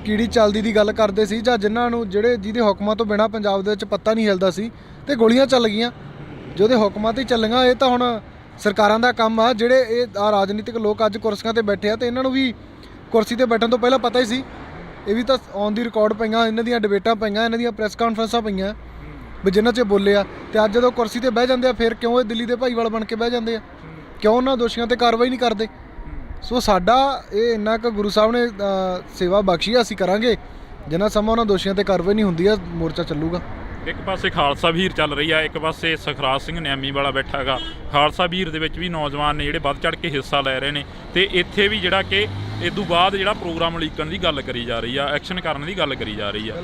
ਕੀੜੀ ਚੱਲਦੀ ਦੀ ਗੱਲ ਕਰਦੇ ਸੀ, ਜਾਂ ਜਿਹਦੇ ਹੁਕਮਾਂ ਤੋਂ ਬਿਨਾਂ ਪੰਜਾਬ ਦੇ ਵਿੱਚ ਪੱਤਾ ਨਹੀਂ ਹਿਲਦਾ ਸੀ ਤੇ ਗੋਲੀਆਂ ਚੱਲ ਗਈਆਂ, ਜਿਹਦੇ ਹੁਕਮਾਂ ਤੇ ਚੱਲੀਆਂ। ਇਹ ਤਾਂ ਹੁਣ ਸਰਕਾਰਾਂ ਦਾ ਕੰਮ ਆ। ਜਿਹੜੇ ਇਹ ਰਾਜਨੀਤਿਕ ਲੋਕ ਅੱਜ ਕੁਰਸੀਆਂ ਤੇ ਬੈਠੇ ਆ, ਤੇ ਇਹਨਾਂ ਨੂੰ ਵੀ ਕੁਰਸੀ ਤੇ ਬੈਠਣ ਤੋਂ ਪਹਿਲਾਂ ਪਤਾ ਹੀ ਸੀ। ਇਹ ਵੀ ਤਾਂ ਔਨ ਦੀ ਰਿਕਾਰਡ ਪਈਆਂ, ਇਹਨਾਂ ਦੀਆਂ ਡਿਬੇਟਾਂ ਪਈਆਂ, ਇਹਨਾਂ ਦੀਆਂ ਪ੍ਰੈਸ ਕਾਨਫਰੰਸਾਂ ਪਈਆਂ ਵੀ ਜਿਨ੍ਹਾਂ 'ਚ ਬੋਲੇ ਆ। ਤੇ ਅੱਜ ਜਦੋਂ ਕੁਰਸੀ ਤੇ ਬਹਿ ਜਾਂਦੇ ਆ, ਫਿਰ ਕਿਉਂ ਇਹ ਦਿੱਲੀ ਦੇ ਭਾਈਵਾਲ ਬਣ ਕੇ ਬਹਿ ਜਾਂਦੇ ਆ? ਕਿਉਂ ਉਹਨਾਂ ਦੋਸ਼ੀਆਂ ਤੇ ਕਾਰਵਾਈ ਨਹੀਂ ਕਰਦੇ? ਸੋ ਸਾਡਾ ਇਹ ਇੰਨਾ ਕੁ ਗੁਰੂ ਸਾਹਿਬ ਨੇ ਸੇਵਾ ਬਖਸ਼ੀ ਆ, ਅਸੀਂ ਕਰਾਂਗੇ। ਜਿੰਨਾ ਸਮਾਂ ਉਹਨਾਂ ਦੋਸ਼ੀਆਂ ਤੇ ਕਾਰਵਾਈ ਨਹੀਂ ਹੁੰਦੀ ਆ, ਮੋਰਚਾ ਚੱਲੂਗਾ। ਇੱਕ ਪਾਸੇ ਖਾਲਸਾ ਵੀਰ ਚੱਲ ਰਹੀ ਆ, ਇੱਕ ਪਾਸੇ ਸੁਖਰਾਜ ਸਿੰਘ ਨਿਆਮੀ ਵਾਲਾ ਬੈਠਾ ਹੈਗਾ। ਖਾਲਸਾ ਵੀਰ ਦੇ ਵਿੱਚ ਵੀ ਨੌਜਵਾਨ ਨੇ ਜਿਹੜੇ ਵੱਧ ਚੜ੍ਹ ਕੇ ਹਿੱਸਾ ਲੈ ਰਹੇ ਨੇ, ਤੇ ਇੱਥੇ ਵੀ ਜਿਹੜਾ ਕਿ ਇਸ ਤੋਂ ਬਾਅਦ ਜਿਹੜਾ ਪ੍ਰੋਗਰਾਮ ਲੀਕਣ ਦੀ ਗੱਲ ਕਰੀ ਜਾ ਰਹੀ ਆ, ਐਕਸ਼ਨ ਕਰਨ ਦੀ ਗੱਲ ਕਰੀ ਜਾ ਰਹੀ ਆ।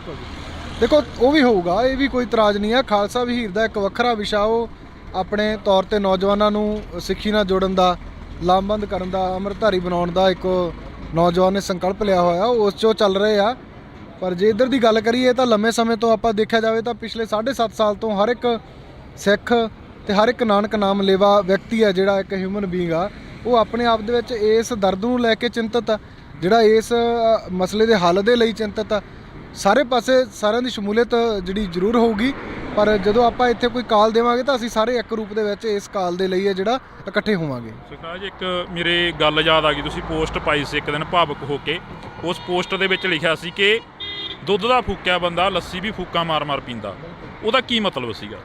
ਦੇਖੋ, ਉਹ ਵੀ ਹੋਊਗਾ, ਇਹ ਵੀ ਕੋਈ ਇਤਰਾਜ਼ ਨਹੀਂ ਆ। ਖਾਲਸਾ ਵੀਰ ਦਾ ਇੱਕ ਵੱਖਰਾ ਵਿਸ਼ਾ, ਉਹ ਆਪਣੇ ਤੌਰ ਤੇ ਨੌਜਵਾਨਾਂ ਨੂੰ ਸਿੱਖੀ ਨਾਲ ਜੋੜਨ ਦਾ, ਲਾਮਬੰਦ ਕਰਨ ਦਾ, ਅੰਮ੍ਰਿਤਧਾਰੀ ਬਣਾਉਣ ਦਾ ਇੱਕ ਨੌਜਵਾਨ ਨੇ ਸੰਕਲਪ ਲਿਆ ਹੋਇਆ, ਉਸ 'ਚੋਂ ਚੱਲ ਰਹੇ ਆ। ਪਰ ਜੇ ਇੱਧਰ ਦੀ ਗੱਲ ਕਰੀਏ ਤਾਂ ਲੰਮੇ ਸਮੇਂ ਤੋਂ ਆਪਾਂ ਦੇਖਿਆ ਜਾਵੇ ਤਾਂ ਪਿਛਲੇ 7.5 ਸਾਲ ਤੋਂ ਹਰ ਇੱਕ ਸਿੱਖ ਤੇ ਹਰ ਇੱਕ ਨਾਨਕ ਨਾਮ ਲੇਵਾ ਵਿਅਕਤੀ ਹੈ, ਜਿਹੜਾ ਇੱਕ ਹਿਊਮਨ ਬੀਇੰਗ ਆ, ਉਹ ਆਪਣੇ ਆਪ ਦੇ ਵਿੱਚ ਇਸ ਦਰਦ ਨੂੰ ਲੈ ਕੇ ਚਿੰਤਤ ਆ, ਜਿਹੜਾ ਇਸ ਮਸਲੇ ਦੇ ਹੱਲ ਦੇ ਲਈ ਚਿੰਤਤ ਆ। ਸਾਰੇ ਪਾਸੇ ਸਾਰਿਆਂ ਦੀ ਸ਼ਮੂਲੀਅਤ ਜਿਹੜੀ ਜ਼ਰੂਰ ਹੋਊਗੀ, ਪਰ ਜਦੋਂ ਆਪਾਂ ਇੱਥੇ ਕੋਈ ਕਾਲ ਦੇਵਾਂਗੇ ਤਾਂ ਅਸੀਂ ਸਾਰੇ ਇੱਕ ਰੂਪ ਦੇ ਵਿੱਚ ਇਸ ਕਾਲ ਦੇ ਲਈ ਹੈ ਜਿਹੜਾ ਇਕੱਠੇ ਹੋਵਾਂਗੇ। ਸੁਖਰਾਜ, ਇੱਕ ਮੇਰੇ ਗੱਲ ਯਾਦ ਆ ਗਈ, ਤੁਸੀਂ ਪੋਸਟ ਪਾਈ ਸੀ ਇੱਕ ਦਿਨ ਭਾਵੁਕ ਹੋ ਕੇ। ਉਸ ਪੋਸਟ ਦੇ ਵਿੱਚ ਲਿਖਿਆ ਸੀ ਕਿ ਦੁੱਧ ਦਾ ਫੂਕਿਆ ਬੰਦਾ ਲੱਸੀ ਵੀ ਫੂਕਾਂ ਮਾਰ-ਮਾਰ ਪੀਂਦਾ। ਉਹਦਾ ਕੀ ਮਤਲਬ ਸੀਗਾ?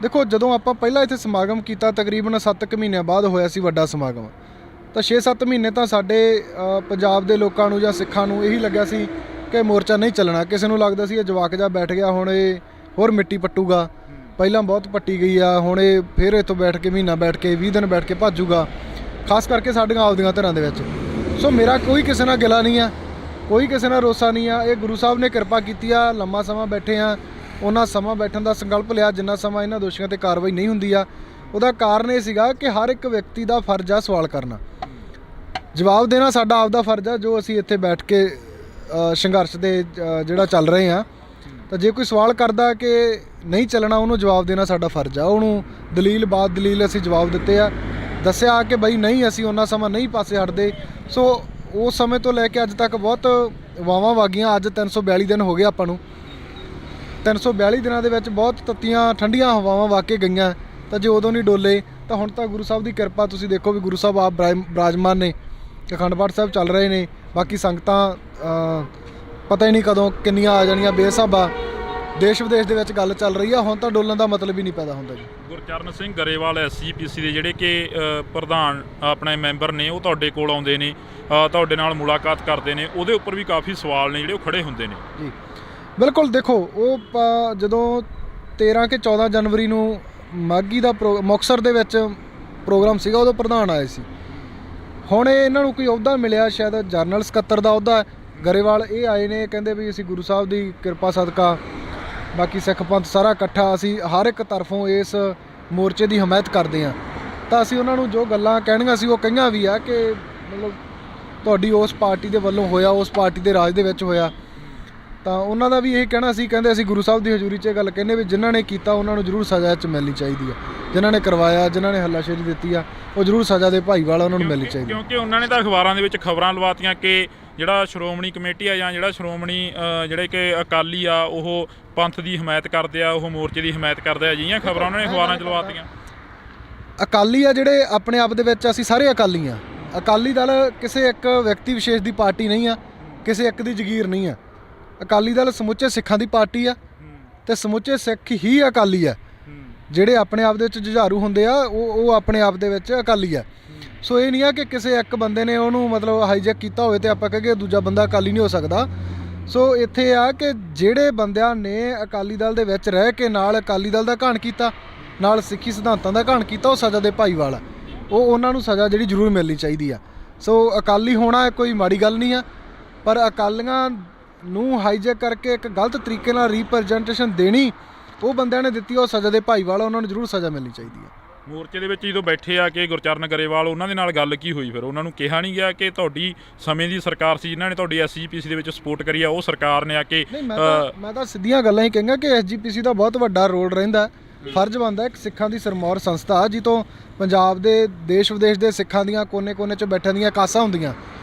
ਦੇਖੋ, ਜਦੋਂ ਆਪਾਂ ਪਹਿਲਾਂ ਇੱਥੇ ਸਮਾਗਮ ਕੀਤਾ, ਤਕਰੀਬਨ 7 ਮਹੀਨਿਆਂ ਬਾਅਦ ਹੋਇਆ ਸੀ ਵੱਡਾ ਸਮਾਗਮ, ਤਾਂ 6-7 ਮਹੀਨੇ ਤਾਂ ਸਾਡੇ ਪੰਜਾਬ ਦੇ ਲੋਕਾਂ ਨੂੰ ਜਾਂ ਸਿੱਖਾਂ ਨੂੰ ਇਹੀ ਲੱਗਿਆ ਸੀ ਕਿ ਮੋਰਚਾ ਨਹੀਂ ਚੱਲਣਾ। ਕਿਸੇ ਨੂੰ ਲੱਗਦਾ ਸੀ ਇਹ ਜਵਾਕ ਜਾ ਬੈਠ ਗਿਆ, ਹੁਣ ਇਹ ਹੋਰ ਮਿੱਟੀ ਪੱਟੂਗਾ, ਪਹਿਲਾਂ ਬਹੁਤ ਪੱਟੀ ਗਈ ਆ, ਹੁਣ ਇਹ ਫਿਰ ਇੱਥੋਂ ਬੈਠ ਕੇ ਮਹੀਨਾ ਬੈਠ ਕੇ 20 ਦਿਨ ਬੈਠ ਕੇ ਭੱਜੂਗਾ, ਖਾਸ ਕਰਕੇ ਸਾਡੀਆਂ ਆਪਦੀਆਂ ਧਿਰਾਂ ਦੇ ਵਿੱਚ। ਸੋ ਮੇਰਾ ਕੋਈ ਕਿਸੇ ਨਾਲ ਗਿਲਾ ਨਹੀਂ ਆ, ਕੋਈ ਕਿਸੇ ਨਾਲ ਰੋਸਾ ਨਹੀਂ ਆ। ਇਹ ਗੁਰੂ ਸਾਹਿਬ ਨੇ ਕਿਰਪਾ ਕੀਤੀ ਆ, ਲੰਮਾ ਸਮਾਂ ਬੈਠੇ ਆ, ਉਹਨਾਂ ਸਮਾਂ ਬੈਠਣ ਦਾ ਸੰਕਲਪ ਲਿਆ ਜਿੰਨਾ ਸਮਾਂ ਇਹਨਾਂ ਦੋਸ਼ੀਆਂ ਤੇ ਕਾਰਵਾਈ ਨਹੀਂ ਹੁੰਦੀ ਆ। ਉਹਦਾ ਕਾਰਨ ਇਹ ਸੀਗਾ ਕਿ ਹਰ ਇੱਕ ਵਿਅਕਤੀ ਦਾ ਫਰਜ਼ ਆ ਸਵਾਲ ਕਰਨਾ, ਜਵਾਬ ਦੇਣਾ ਸਾਡਾ ਆਪਦਾ ਫਰਜ਼ ਆ। ਜੋ ਅਸੀਂ ਇੱਥੇ ਬੈਠ ਕੇ ਸੰਘਰਸ਼ ਦੇ ਜਿਹੜਾ ਚੱਲ ਰਹੇ ਆ, ਤਾਂ ਜੇ ਕੋਈ ਸਵਾਲ ਕਰਦਾ ਕਿ ਨਹੀਂ ਚੱਲਣਾ, ਉਹਨੂੰ ਜਵਾਬ ਦੇਣਾ ਸਾਡਾ ਫਰਜ਼ ਆ। ਉਹਨੂੰ ਦਲੀਲ ਬਾਦ ਦਲੀਲ ਅਸੀਂ ਜਵਾਬ ਦਿੱਤੇ ਆ, ਦੱਸਿਆ ਕਿ ਬਈ ਨਹੀਂ ਅਸੀਂ ਉਹਨਾਂ ਸਮਾਂ ਨਹੀਂ ਪਾਸੇ ਹਟਦੇ। ਸੋ ਉਸ ਸਮੇਂ ਤੋਂ ਲੈ ਕੇ ਅੱਜ ਤੱਕ ਬਹੁਤ ਵਾਵਾਂ ਵਾਗੀਆਂ। ਅੱਜ 342 ਦਿਨ ਹੋ ਗਏ ਆਪਾਂ ਨੂੰ। 342 ਦਿਨਾਂ ਦੇ ਵਿੱਚ ਬਹੁਤ ਤੱਤੀਆਂ ਠੰਡੀਆਂ ਹਵਾਵਾਂ ਵਗ ਕੇ ਗਈਆਂ। ਤਾਂ ਜੇ ਉਦੋਂ ਨਹੀਂ ਡੋਲੇ ਤਾਂ ਹੁਣ ਤਾਂ ਗੁਰੂ ਸਾਹਿਬ ਦੀ ਕਿਰਪਾ ਤੁਸੀਂ ਦੇਖੋ ਵੀ ਗੁਰੂ ਸਾਹਿਬ ਆਪ ਬਿਰਾਜਮਾਨ ਨੇ, ਅਖੰਡ ਪਾਠ ਸਾਹਿਬ ਚੱਲ ਰਹੇ ਨੇ। ਬਾਕੀ ਸੰਗਤਾਂ ਪਤਾ ਹੀ ਨਹੀਂ ਕਦੋਂ ਕਿੰਨੀਆਂ ਆ ਜਾਣੀਆਂ, ਬੇਸਾਬਾ ਦੇਸ਼ ਵਿਦੇਸ਼ ਦੇ ਵਿੱਚ ਗੱਲ ਚੱਲ ਰਹੀ ਆ। ਹੁਣ ਤਾਂ ਡੋਲਣ ਦਾ ਮਤਲਬ ਹੀ ਨਹੀਂ ਪੈਦਾ ਹੁੰਦਾ ਜੀ। ਗੁਰਚਰਨ ਸਿੰਘ ਗਰੇਵਾਲ SGPC ਦੇ ਜਿਹੜੇ ਕਿ ਪ੍ਰਧਾਨ ਆਪਣੇ ਮੈਂਬਰ ਨੇ, ਉਹ ਤੁਹਾਡੇ ਕੋਲ ਆਉਂਦੇ ਨੇ, ਤੁਹਾਡੇ ਨਾਲ ਮੁਲਾਕਾਤ ਕਰਦੇ ਨੇ, ਉਹਦੇ ਉੱਪਰ ਵੀ ਕਾਫੀ ਸਵਾਲ ਨੇ ਜਿਹੜੇ ਉਹ ਖੜੇ ਹੁੰਦੇ ਨੇ ਜੀ। ਬਿਲਕੁਲ, ਦੇਖੋ ਉਹ ਜਦੋਂ 13 ਕਿ 14 ਜਨਵਰੀ ਨੂੰ ਮਾਘੀ ਦਾ ਮੁਕਤਸਰ ਦੇ ਵਿੱਚ ਪ੍ਰੋਗਰਾਮ ਸੀਗਾ, ਉਦੋਂ ਪ੍ਰਧਾਨ ਆਏ ਸੀ। ਹੁਣ ਇਹਨਾਂ ਨੂੰ ਕੋਈ ਅਹੁਦਾ ਮਿਲਿਆ, ਸ਼ਾਇਦ ਜਨਰਲ ਸਕੱਤਰ ਦਾ ਅਹੁਦਾ। ਗਰੇਵਾਲ ਇਹ ਆਏ ਨੇ, ਕਹਿੰਦੇ ਵੀ ਅਸੀਂ ਗੁਰੂ ਸਾਹਿਬ ਦੀ ਕਿਰਪਾ ਸਦਕਾ, ਬਾਕੀ ਸਿੱਖ ਪੰਥ ਸਾਰਾ ਇਕੱਠਾ, ਅਸੀਂ ਹਰ ਇੱਕ ਤਰਫੋਂ ਇਸ ਮੋਰਚੇ ਦੀ ਹਮਾਇਤ ਕਰਦੇ ਹਾਂ। ਤਾਂ ਅਸੀਂ ਉਹਨਾਂ ਨੂੰ ਜੋ ਗੱਲਾਂ ਕਹਿਣੀਆਂ ਸੀ ਉਹ ਕਹੀਆਂ ਵੀ ਆ ਕਿ ਮਤਲਬ ਤੁਹਾਡੀ ਉਸ ਪਾਰਟੀ ਦੇ ਵੱਲੋਂ ਹੋਇਆ, ਉਸ ਪਾਰਟੀ ਦੇ ਰਾਜ ਦੇ ਵਿੱਚ ਹੋਇਆ। ਤਾਂ ਉਹਨਾਂ ਦਾ ਵੀ ਇਹ ਕਹਿਣਾ ਸੀ, ਕਹਿੰਦੇ ਅਸੀਂ ਗੁਰੂ ਸਾਹਿਬ ਦੀ ਹਜ਼ੂਰੀ 'ਚ ਇਹ ਗੱਲ ਕਹਿੰਦੇ ਵੀ ਜਿਨ੍ਹਾਂ ਨੇ ਕੀਤਾ ਉਹਨਾਂ ਨੂੰ ਜ਼ਰੂਰ ਸਜ਼ਾ 'ਚ ਮਿਲਣੀ ਚਾਹੀਦੀ ਆ। ਜਿਨ੍ਹਾਂ ਨੇ ਕਰਵਾਇਆ, ਜਿਨ੍ਹਾਂ ਨੇ ਹੱਲਾਸ਼ੇਰੀ ਦਿੱਤੀ ਆ, ਉਹ ਜ਼ਰੂਰ ਸਜ਼ਾ ਦੇ ਭਾਈਵਾਲ ਉਹਨਾਂ ਨੂੰ ਮਿਲਣੀ ਚਾਹੀਦੀ। ਕਿਉਂਕਿ ਉਹਨਾਂ ਨੇ ਤਾਂ ਅਖਬਾਰਾਂ ਦੇ ਵਿੱਚ ਖਬਰਾਂ ਲਵਾਤੀਆਂ ਕਿ ਜਿਹੜਾ ਸ਼੍ਰੋਮਣੀ ਕਮੇਟੀ ਆ ਜਾਂ ਜਿਹੜਾ ਸ਼੍ਰੋਮਣੀ ਜਿਹੜੇ ਕਿ ਅਕਾਲੀ ਆ, ਉਹ ਪੰਥ ਦੀ ਹਮਾਇਤ ਕਰਦੇ ਆ, ਉਹ ਮੋਰਚੇ ਦੀ ਹਮਾਇਤ ਕਰਦੇ ਆ। ਅਜਿਹੀਆਂ ਖਬਰਾਂ ਉਹਨਾਂ ਨੇ ਅਖਬਾਰਾਂ 'ਚ ਲਵਾਤੀਆਂ। ਅਕਾਲੀ ਆ ਜਿਹੜੇ ਆਪਣੇ ਆਪ ਦੇ ਵਿੱਚ, ਅਸੀਂ ਸਾਰੇ ਅਕਾਲੀ ਆ। ਅਕਾਲੀ ਦਲ ਕਿਸੇ ਇੱਕ ਵਿਅਕਤੀ ਵਿਸ਼ੇਸ਼ ਦੀ ਪਾਰਟੀ ਨਹੀਂ ਆ, ਕਿਸੇ ਇੱਕ ਦੀ ਜਗੀਰ ਨਹੀਂ ਆ। ਅਕਾਲੀ ਦਲ ਸਮੁੱਚੇ ਸਿੱਖਾਂ ਦੀ ਪਾਰਟੀ ਆ ਤੇ ਸਮੁੱਚੇ ਸਿੱਖ ਹੀ ਅਕਾਲੀ ਆ। ਜਿਹੜੇ ਆਪਣੇ ਆਪ ਦੇ ਵਿੱਚ ਜੁਝਾਰੂ ਹੁੰਦੇ ਆ, ਉਹ ਆਪਣੇ ਆਪ ਦੇ ਵਿੱਚ ਅਕਾਲੀ ਆ। ਸੋ ਇਹ ਨਹੀਂ ਆ ਕਿ ਕਿਸੇ ਇੱਕ ਬੰਦੇ ਨੇ ਉਹਨੂੰ ਮਤਲਬ ਹਾਈਜੈਕ ਕੀਤਾ ਹੋਵੇ ਤੇ ਆਪਾਂ ਕਹੀਏ ਦੂਜਾ ਬੰਦਾ ਅਕਾਲੀ ਨਹੀਂ ਹੋ ਸਕਦਾ। ਸੋ ਇੱਥੇ ਆ ਕਿ ਜਿਹੜੇ ਬੰਦਿਆਂ ਨੇ ਅਕਾਲੀ ਦਲ ਦੇ ਵਿੱਚ ਰਹਿ ਕੇ ਨਾਲ ਅਕਾਲੀ ਦਲ ਦਾ ਘਾਣ ਕੀਤਾ, ਨਾਲ ਸਿੱਖੀ ਸਿਧਾਂਤਾਂ ਦਾ ਘਾਣ ਕੀਤਾ, ਉਹ ਸਜ਼ਾ ਦੇ ਭਾਈਵਾਲ ਆ। ਉਹਨਾਂ ਨੂੰ ਸਜ਼ਾ ਜਿਹੜੀ ਜ਼ਰੂਰ ਮਿਲਣੀ ਚਾਹੀਦੀ ਆ। ਸੋ ਅਕਾਲੀ ਹੋਣਾ ਕੋਈ ਮਾੜੀ ਗੱਲ ਨਹੀਂ ਆ, ਪਰ ਅਕਾਲੀਆਂ ਨੂੰ ਹਾਈਜੈਕ ਕਰਕੇ ਇੱਕ ਗਲਤ ਤਰੀਕੇ ਨਾਲ ਰੀਪ੍ਰੈਜੈਂਟੇਸ਼ਨ ਦੇਣੀ ਉਹ ਬੰਦਿਆਂ ਨੇ ਦਿੱਤੀ, ਉਹ ਸਜ਼ਾ ਦੇ ਭਾਈਵਾਲ, ਉਹਨਾਂ ਨੂੰ ਜ਼ਰੂਰ ਸਜ਼ਾ ਮਿਲਣੀ ਚਾਹੀਦੀ ਹੈ। ਮੋਰਚੇ ਦੇ ਵਿੱਚ ਜਦੋਂ ਬੈਠੇ ਆ ਕਿ ਗੁਰਚਰਨ ਗਰੇਵਾਲ, ਉਹਨਾਂ ਦੇ ਨਾਲ ਗੱਲ ਕੀ ਹੋਈ ਫਿਰ? ਉਹਨਾਂ ਨੂੰ ਕਿਹਾ ਨਹੀਂ ਗਿਆ ਕਿ ਤੁਹਾਡੀ ਸਮੇਂ ਦੀ ਸਰਕਾਰ ਸੀ ਜਿਨ੍ਹਾਂ ਨੇ ਤੁਹਾਡੀ SGPC ਦੇ ਵਿੱਚ ਸਪੋਰਟ ਕਰੀ ਆ, ਉਹ ਸਰਕਾਰ ਨੇ ਆ ਕੇ? ਮੈਂ ਤਾਂ ਸਿੱਧੀਆਂ ਗੱਲਾਂ ਹੀ ਕਹਾਂਗਾ ਕਿ SGPC ਦਾ ਬਹੁਤ ਵੱਡਾ ਰੋਲ ਰਹਿੰਦਾ, ਫਰਜ਼ ਬਣਦਾ। ਇੱਕ ਸਿੱਖਾਂ ਦੀ ਸਰਮੌਰ ਸੰਸਥਾ ਜਿੱਥੋਂ ਪੰਜਾਬ ਦੇ ਦੇਸ਼ ਵਿਦੇਸ਼ ਦੇ ਸਿੱਖਾਂ ਦੀਆਂ ਕੋਨੇ-ਕੋਨੇ 'ਚ ਬੈਠਣ ਦੀਆਂ ਕਾਸਾਂ ਹੁੰਦੀਆਂ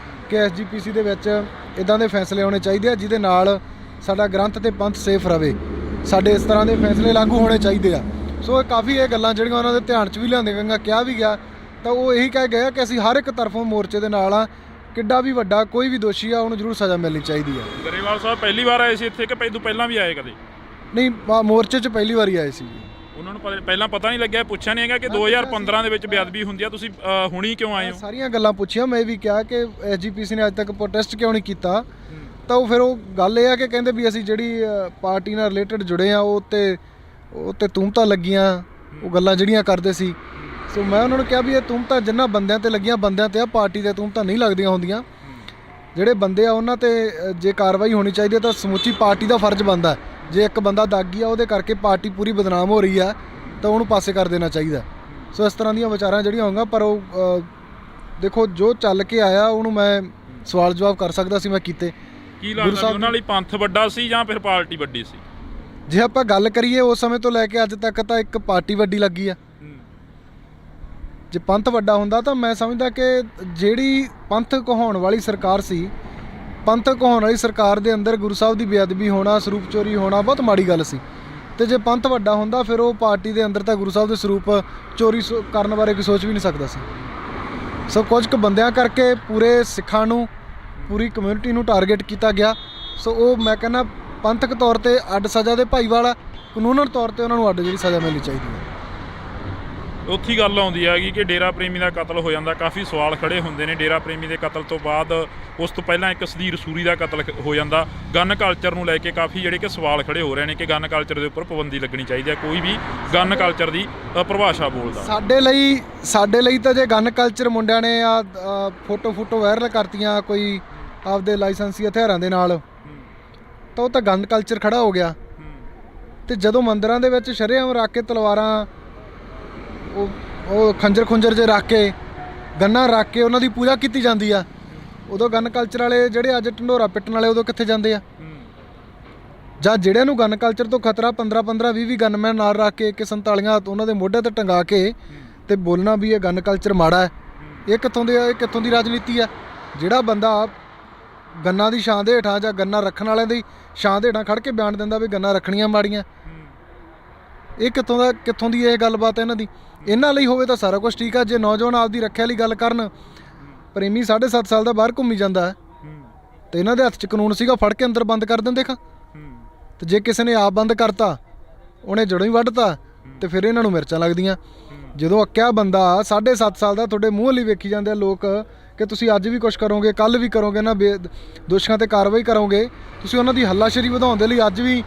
ਕਿ SGPC ਦੇ ਵਿੱਚ ਇੱਦਾਂ ਦੇ ਫੈਸਲੇ ਆਉਣੇ ਚਾਹੀਦੇ ਆ ਜਿਹਦੇ ਨਾਲ ਸਾਡਾ ਗ੍ਰੰਥ ਤੇ ਪੰਥ ਸੇਫ ਰਵੇ। ਸਾਡੇ ਇਸ ਤਰ੍ਹਾਂ ਦੇ ਫੈਸਲੇ ਲਾਗੂ ਹੋਣੇ ਚਾਹੀਦੇ ਆ। ਸੋ ਕਾਫੀ ਇਹ ਗੱਲਾਂ ਜਿਹੜੀਆਂ ਉਹਨਾਂ ਦੇ ਧਿਆਨ 'ਚ ਵੀ ਲਿਆਉਂਦੀਆਂ ਗਈਆਂ, ਕਿਹਾ ਵੀ ਗਿਆ, ਤਾਂ ਉਹ ਇਹੀ ਕਹਿ ਗਏ ਕਿ ਅਸੀਂ ਹਰ ਇੱਕ ਤਰਫੋਂ ਮੋਰਚੇ ਦੇ ਨਾਲ ਆ। ਕਿੱਡਾ ਵੀ ਵੱਡਾ ਕੋਈ ਵੀ ਦੋਸ਼ੀ ਆ, ਉਹਨੂੰ ਜ਼ਰੂਰ ਸਜ਼ਾ ਮਿਲਣੀ ਚਾਹੀਦੀ ਆ। ਗਰੇਵਾਲ ਸਾਹਿਬ ਪਹਿਲੀ ਵਾਰ ਆਏ ਸੀ ਇੱਥੇ ਕਿ ਪਹਿਲਾਂ ਵੀ ਆਏ ਕਦੇ? ਨਹੀਂ, ਮੋਰਚੇ 'ਚ ਪਹਿਲੀ ਵਾਰੀ ਆਏ ਸੀ। ਉਹਨਾਂ ਨੂੰ ਪਹਿਲਾਂ ਪਤਾ ਨਹੀਂ ਲੱਗਿਆ, ਪੁੱਛਿਆ ਨਹੀਂ ਹੈਗਾ ਕਿ 2015 ਦੇ ਵਿੱਚ ਬੇਅਦਬੀ ਹੁੰਦੀ ਆ, ਤੁਸੀਂ ਹੁਣੀ ਕਿਉਂ ਆਏ ਹੋ? ਸਾਰੀਆਂ ਗੱਲਾਂ ਪੁੱਛੀਆਂ। ਮੈਂ ਵੀ ਕਿਹਾ ਕਿ SGPC ਨੇ ਅੱਜ ਤੱਕ ਪ੍ਰੋਟੈਸਟ ਕਿਉਂ ਨਹੀਂ ਕੀਤਾ। ਤਾਂ ਉਹ ਫਿਰ ਉਹ ਗੱਲ ਇਹ ਆ ਕਿ ਕਹਿੰਦੇ ਵੀ ਅਸੀਂ ਜਿਹੜੀ ਪਾਰਟੀ ਨਾਲ ਰਿਲੇਟਡ ਜੁੜੇ ਆ, ਉਹ ਤੇ ਤੁਹਮਤਾਂ ਲੱਗੀਆਂ, ਉਹ ਗੱਲਾਂ ਜਿਹੜੀਆਂ ਕਰਦੇ ਸੀ। ਸੋ ਮੈਂ ਉਹਨਾਂ ਨੂੰ ਕਿਹਾ ਵੀ ਇਹ ਤੁਹਮਤਾਂ ਜਿਨ੍ਹਾਂ ਬੰਦਿਆਂ ਤੇ ਲੱਗੀਆਂ, ਬੰਦਿਆਂ ਤੇ ਆ, ਪਾਰਟੀ ਦੇ ਤੁਹਮਤਾਂ ਨਹੀਂ ਲੱਗਦੀਆਂ ਹੁੰਦੀਆਂ। ਜਿਹੜੇ ਬੰਦੇ ਆ ਉਹਨਾਂ ਤੇ ਜੇ ਕਾਰਵਾਈ ਹੋਣੀ ਚਾਹੀਦੀ ਹੈ ਤਾਂ ਸਮੁੱਚੀ ਪਾਰਟੀ ਦਾ ਫਰਜ਼ ਬਣਦਾ। ਜੇ ਇੱਕ ਬੰਦਾ ਦਾਗੀ ਆ, ਉਹਦੇ ਕਰਕੇ ਪਾਰਟੀ ਪੂਰੀ ਬਦਨਾਮ ਹੋ ਰਹੀ ਆ, ਤਾਂ ਉਹਨੂੰ ਪਾਸੇ ਕਰ ਦੇਣਾ ਚਾਹੀਦਾ। ਸੋ ਇਸ ਤਰ੍ਹਾਂ ਦੀਆਂ ਵਿਚਾਰਾਂ ਜਿਹੜੀਆਂ ਹੋਣਗੀਆਂ, ਪਰ ਉਹ ਦੇਖੋ ਜੋ ਚੱਲ ਕੇ ਆਇਆ ਉਹਨੂੰ ਮੈਂ ਸਵਾਲ ਜਵਾਬ ਕਰ ਸਕਦਾ ਸੀ, ਮੈਂ ਕੀਤੇ। ਕੀ ਲੱਗਦਾ ਉਹਨਾਂ ਲਈ ਪੰਥ ਵੱਡਾ ਸੀ ਜਾਂ ਫਿਰ ਪਾਰਟੀ ਵੱਡੀ ਸੀ? ਜੇ ਆਪਾਂ ਗੱਲ ਕਰੀਏ ਉਸ ਸਮੇਂ ਤੋਂ ਲੈ ਕੇ ਅੱਜ ਤੱਕ, ਤਾਂ ਇੱਕ ਪਾਰਟੀ ਵੱਡੀ ਲੱਗੀ ਆ। ਜੇ ਪੰਥ ਵੱਡਾ ਹੁੰਦਾ ਤਾਂ ਮੈਂ ਸਮਝਦਾ ਕਿ ਜਿਹੜੀ ਪੰਥ ਕਹਾਉਣ ਵਾਲੀ ਸਰਕਾਰ ਸੀ, ਪੰਥ ਕਹਾਉਣ ਵਾਲੀ ਸਰਕਾਰ ਦੇ ਅੰਦਰ ਗੁਰੂ ਸਾਹਿਬ ਦੀ ਬੇਅਦਬੀ ਹੋਣਾ, ਸਰੂਪ ਚੋਰੀ ਹੋਣਾ ਬਹੁਤ ਮਾੜੀ ਗੱਲ ਸੀ। ਤੇ ਜੇ ਪੰਥ ਵੱਡਾ ਹੁੰਦਾ ਫਿਰ ਉਹ ਪਾਰਟੀ ਦੇ ਅੰਦਰ ਤਾਂ ਗੁਰੂ ਸਾਹਿਬ ਦੇ ਸਰੂਪ ਚੋਰੀ ਕਰਨ ਬਾਰੇ ਕੋਈ ਸੋਚ ਵੀ ਨਹੀਂ ਸਕਦਾ ਸੀ। ਸੋ ਕੁਝ ਕੁ ਬੰਦਿਆਂ ਕਰਕੇ ਪੂਰੇ ਸਿੱਖਾਂ ਨੂੰ, ਪੂਰੀ ਕਮਿਊਨਿਟੀ ਨੂੰ ਟਾਰਗੇਟ ਕੀਤਾ ਗਿਆ। ਸੋ ਉਹ ਮੈਂ ਕਹਿੰਦਾ ਪੰਥਕ ਤੌਰ ਤੇ ਅੱਡ ਸਜ਼ਾ ਦੇ ਭਾਈਵਾਲ ਆ, ਕਾਨੂੰਨਨ ਤੌਰ ਤੇ ਉਹਨਾਂ ਨੂੰ ਅੱਡ ਜਿਹੜੀ ਸਜ਼ਾ ਮਿਲਣੀ ਚਾਹੀਦੀ ਹੈ। ਉੱਥੇ ਹੀ ਗੱਲ ਆਉਂਦੀ ਹੈਗੀ ਕਿ ਡੇਰਾ ਪ੍ਰੇਮੀ ਦਾ ਕਤਲ ਹੋ ਜਾਂਦਾ, ਕਾਫੀ ਸਵਾਲ ਖੜੇ ਹੁੰਦੇ ਨੇ। ਡੇਰਾ ਪ੍ਰੇਮੀ ਦੇ ਕਤਲ ਤੋਂ ਬਾਅਦ ਉਸ ਤੋਂ ਪਹਿਲਾਂ ਇੱਕ ਸਦੀਰ ਸੂਰੀ ਦਾ ਕਤਲ ਹੋ ਜਾਂਦਾ। ਗਨ ਕਲਚਰ ਨੂੰ ਲੈ ਕੇ ਕਾਫੀ ਜਿਹੜੇ ਕਿ ਸਵਾਲ ਖੜੇ ਹੋ ਰਹੇ ਨੇ ਕਿ ਗਨ ਕਲਚਰ ਦੇ ਉੱਪਰ ਪਾਬੰਦੀ ਲੱਗਣੀ ਚਾਹੀਦੀ ਹੈ। ਕੋਈ ਵੀ ਗਨ ਕਲਚਰ ਦੀ ਪਰਿਭਾਸ਼ਾ ਬੋਲਦਾ। ਸਾਡੇ ਲਈ ਤਾਂ ਜੇ ਗਨ ਕਲਚਰ ਮੁੰਡਿਆਂ ਨੇ ਆ ਫੋਟੋ ਵਾਇਰਲ ਕਰਤੀਆਂ ਕੋਈ ਆਪਦੇ ਲਾਇਸੈਂਸੀ ਹਥਿਆਰਾਂ ਦੇ ਨਾਲ, ਤਾਂ ਉਹ ਤਾਂ ਗਨ ਕਲਚਰ ਖੜਾ ਹੋ ਗਿਆ। ਤੇ ਜਦੋਂ ਮੰਦਿਰਾਂ ਦੇ ਵਿੱਚ ਸ਼ਰੇਆਮ ਰੱਖ ਕੇ ਤਲਵਾਰਾਂ ਉਹ ਖੰਜਰ ਖੁੰਜਰ ਜੇ ਰੱਖ ਕੇ ਗੰਨਾਂ ਰੱਖ ਕੇ ਉਹਨਾਂ ਦੀ ਪੂਜਾ ਕੀਤੀ ਜਾਂਦੀ ਆ, ਉਦੋਂ ਗਨ ਕਲਚਰ ਵਾਲੇ ਜਿਹੜੇ ਅੱਜ ਢੰਡੋਰਾ ਪਿੱਟਣ ਵਾਲੇ ਉਦੋਂ ਕਿੱਥੇ ਜਾਂਦੇ ਆ? ਜਾਂ ਜਿਹੜਿਆਂ ਨੂੰ ਗਨ ਕਲਚਰ ਤੋਂ ਖਤਰਾ 15-15 20 ਗਨਮੈਨ ਨਾਲ ਰੱਖ ਕੇ AK-47 ਉਹਨਾਂ ਦੇ ਮੋਢੇ ਤੇ ਟੰਗਾ ਕੇ ਤੇ ਬੋਲਣਾ ਵੀ ਇਹ ਗਨ ਕਲਚਰ ਮਾੜਾ ਹੈ, ਇਹ ਕਿੱਥੋਂ ਦੀ ਰਾਜਨੀਤੀ ਆ? ਜਿਹੜਾ ਬੰਦਾ ਗੰਨਾਂ ਦੀ ਛਾਂ ਦੇ ਹੇਠਾਂ ਜਾਂ ਗੰਨਾਂ ਰੱਖਣ ਵਾਲਿਆਂ ਦੀ ਛਾਂ ਦੇ ਹੇਠਾਂ ਖੜ ਕੇ ਬਿਆਨ ਦਿੰਦਾ ਵੀ ਗੰਨਾਂ ਰੱਖਣੀਆਂ ਮਾੜੀਆਂ, ਇਹ ਕਿੱਥੋਂ ਦੀ ਇਹ ਗੱਲਬਾਤ ਹੈ ਇਹਨਾਂ ਦੀ? ਇਹਨਾਂ ਲਈ ਹੋਵੇ ਤਾਂ ਸਾਰਾ ਕੁਝ ਠੀਕ ਆ। ਜੇ ਨੌਜਵਾਨ ਆਪਦੀ ਰੱਖਿਆ ਲਈ ਗੱਲ ਕਰਨ, ਪ੍ਰੇਮੀ 7.5 ਸਾਲ ਦਾ ਬਾਹਰ ਘੁੰਮੀ ਜਾਂਦਾ ਤੇ ਇਹਨਾਂ ਦੇ ਹੱਥ 'ਚ ਕਾਨੂੰਨ ਸੀਗਾ, ਫੜ ਕੇ ਅੰਦਰ ਬੰਦ ਕਰ ਦਿੰਦੇ ਖਾਂ। ਤੇ ਜੇ ਕਿਸੇ ਨੇ ਆਪ ਬੰਦ ਕਰਤਾ, ਉਹਨੇ ਜੜੋਂ ਹੀ ਵੱਢਤਾ, ਤੇ ਫਿਰ ਇਹਨਾਂ ਨੂੰ ਮਿਰਚਾਂ ਲੱਗਦੀਆਂ। ਜਦੋਂ ਅੱਕਿਆ ਬੰਦਾ 7.5 ਸਾਲ ਦਾ ਤੁਹਾਡੇ ਮੂੰਹ ਲਈ ਵੇਖੀ ਜਾਂਦੇ ਆ ਲੋਕ ਕਿ ਤੁਸੀਂ ਅੱਜ ਵੀ ਕੁਛ ਕਰੋਗੇ, ਕੱਲ੍ਹ ਵੀ ਕਰੋਗੇ, ਨਾ ਦੋਸ਼ੀਆਂ 'ਤੇ ਕਾਰਵਾਈ ਕਰੋਗੇ, ਤੁਸੀਂ ਉਹਨਾਂ ਦੀ ਹੱਲਾਸ਼ੇਰੀ ਵਧਾਉਣ ਦੇ ਲਈ ਅੱਜ ਵੀ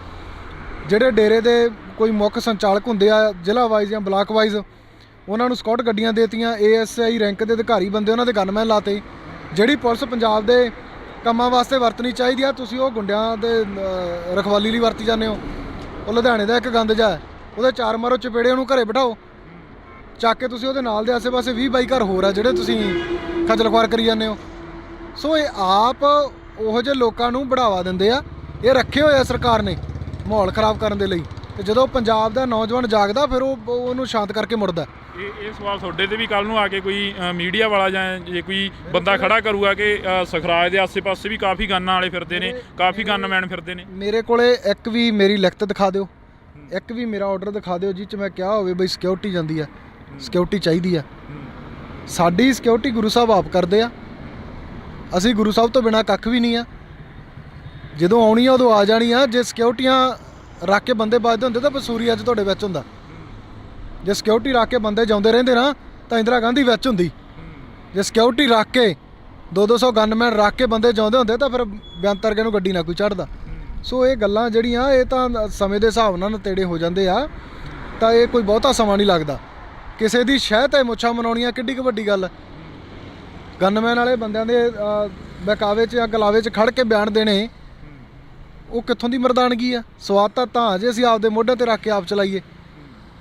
ਜਿਹੜੇ ਡੇਰੇ ਦੇ ਕੋਈ ਮੁੱਖ ਸੰਚਾਲਕ ਹੁੰਦੇ ਆ ਜ਼ਿਲ੍ਹਾ ਵਾਈਜ਼ ਜਾਂ ਬਲਾਕ ਵਾਈਜ਼, ਉਹਨਾਂ ਨੂੰ ਸਕਾਟ ਗੱਡੀਆਂ ਦੇਤੀਆਂ, ASI ਰੈਂਕ ਦੇ ਅਧਿਕਾਰੀ ਬੰਦੇ ਉਹਨਾਂ ਦੇ ਗਨਮੈਨ ਲਾਤੇ। ਜਿਹੜੀ ਪੁਲਿਸ ਪੰਜਾਬ ਦੇ ਕੰਮਾਂ ਵਾਸਤੇ ਵਰਤਣੀ ਚਾਹੀਦੀ ਆ, ਤੁਸੀਂ ਉਹ ਗੁੰਡਿਆਂ ਦੇ ਰਖਵਾਲੀ ਲਈ ਵਰਤੀ ਜਾਂਦੇ ਹੋ। ਉਹ ਲੁਧਿਆਣੇ ਦਾ ਇੱਕ ਗੰਦ ਜਾ, ਉਹਦੇ 4 ਮਾਰੋ ਚਪੇੜੇ, ਉਹਨੂੰ ਘਰੇ ਬਿਠਾਓ, ਚੱਕ ਕੇ ਤੁਸੀਂ ਉਹਦੇ ਨਾਲ ਦੇ ਆਸੇ-ਪਾਸੇ 20-22 ਘਰ ਹੋਰ ਆ ਜਿਹੜੇ ਤੁਸੀਂ ਖੱਜਲ ਖੁਆਰ ਕਰੀ ਜਾਂਦੇ ਹੋ। ਸੋ ਇਹ ਆਪ ਉਹੋ ਜਿਹੇ ਲੋਕਾਂ ਨੂੰ ਬੜਾਵਾ ਦਿੰਦੇ ਆ, ਇਹ ਰੱਖੇ ਹੋਏ ਆ ਸਰਕਾਰ ਨੇ ਮਾਹੌਲ ਖਰਾਬ ਕਰਨ ਦੇ ਲਈ। ਤੇ ਜਦੋਂ ਪੰਜਾਬ ਦਾ ਨੌਜਵਾਨ ਜਾਗਦਾ, ਫਿਰ ਉਹਨੂੰ ਸ਼ਾਂਤ ਕਰਕੇ ਮੁੜਦਾ। ਇਹ ਸਵਾਲ ਤੁਹਾਡੇ ਤੇ ਵੀ ਕੱਲ ਨੂੰ ਆ ਕੇ ਕੋਈ ਮੀਡੀਆ ਵਾਲਾ ਜਾਂ ਜੇ ਕੋਈ ਬੰਦਾ ਖੜਾ ਕਰੂਗਾ ਕਿ ਸਖਰਾਜ ਦੇ ਆਸੇ-ਪਾਸੇ ਵੀ ਕਾਫੀ ਗੰਨਾਂ ਵਾਲੇ ਫਿਰਦੇ ਨੇ, ਕਾਫੀ ਗਨਮੈਨ ਫਿਰਦੇ ਨੇ, ਮੇਰੇ ਕੋਲੇ ਇੱਕ ਵੀ ਮੇਰੀ ਲਿਖਤ ਦਿਖਾ ਦਿਓ, ਇੱਕ ਵੀ ਮੇਰਾ ਆਰਡਰ ਦਿਖਾ ਦਿਓ ਜਿਹ 'ਚ ਮੈਂ ਕਿਹਾ ਹੋਵੇ ਬਈ ਸਿਕਿਉਰਿਟੀ ਜਾਂਦੀ ਆ, ਸਿਕਿਉਰਿਟੀ ਚਾਹੀਦੀ ਆ। ਸਾਡੀ ਸਿਕਿਉਰਿਟੀ ਗੁਰੂ ਸਾਹਿਬ ਆਪ ਕਰਦੇ ਆ, ਅਸੀਂ ਗੁਰੂ ਸਾਹਿਬ ਤੋਂ ਬਿਨਾਂ ਕੱਖ ਵੀ ਨਹੀਂ ਆ। ਜਦੋਂ ਆਉਣੀ ਆ ਉਦੋਂ ਆ ਜਾਣੀ ਆ। ਜੇ ਸਿਕਿਉਰਿਟੀਆਂ ਰੱਖ ਕੇ ਬੰਦੇ ਵੱਜਦੇ ਹੁੰਦੇ ਤਾਂ ਬਸੂਰੀ ਅੱਜ ਤੁਹਾਡੇ ਵਿੱਚ ਹੁੰਦਾ। ਜੇ ਸਿਕਿਉਰਿਟੀ ਰੱਖ ਕੇ ਬੰਦੇ ਜਾਉਂਦੇ ਰਹਿੰਦੇ ਨਾ ਤਾਂ ਇੰਦਰਾ ਗਾਂਧੀ ਵਿੱਚ ਹੁੰਦੀ। ਜੇ ਸਿਕਿਉਰਿਟੀ ਰੱਖ ਕੇ 200 ਗਨਮੈਨ ਰੱਖ ਕੇ ਬੰਦੇ ਜਾਉਂਦੇ ਹੁੰਦੇ ਤਾਂ ਫਿਰ ਬੇਅੰਤ ਵਰਗੇ ਨੂੰ ਗੱਡੀ ਨਾ ਕੋਈ ਚੜ੍ਹਦਾ। ਸੋ ਇਹ ਗੱਲਾਂ ਜਿਹੜੀਆਂ ਇਹ ਤਾਂ ਸਮੇਂ ਦੇ ਹਿਸਾਬ ਨਾਲ ਨਤੇੜੇ ਹੋ ਜਾਂਦੇ ਆ, ਤਾਂ ਇਹ ਕੋਈ ਬਹੁਤਾ ਸਮਾਂ ਨਹੀਂ ਲੱਗਦਾ। ਕਿਸੇ ਦੀ ਸ਼ਹਿ 'ਤੇ ਮੁੱਛਾਂ ਮਨਾਉਣੀਆਂ ਕਿੱਡੀ ਕੁ ਵੱਡੀ ਗੱਲ। ਗਨਮੈਨ ਵਾਲੇ ਬੰਦਿਆਂ ਦੇ ਬਹਿਕਾਵੇ 'ਚ ਜਾਂ ਗਲਾਵੇ 'ਚ ਖੜ ਕੇ ਬਿਆਨ ਦੇਣੇ, ਉਹ ਕਿੱਥੋਂ ਦੀ ਮਰਦਾਨਗੀ ਆ? ਸਵਾਦ ਤਾਂ ਜੇ ਅਸੀਂ ਆਪਦੇ ਮੋਢੇ 'ਤੇ ਰੱਖ ਕੇ ਆਪ ਚਲਾਈਏ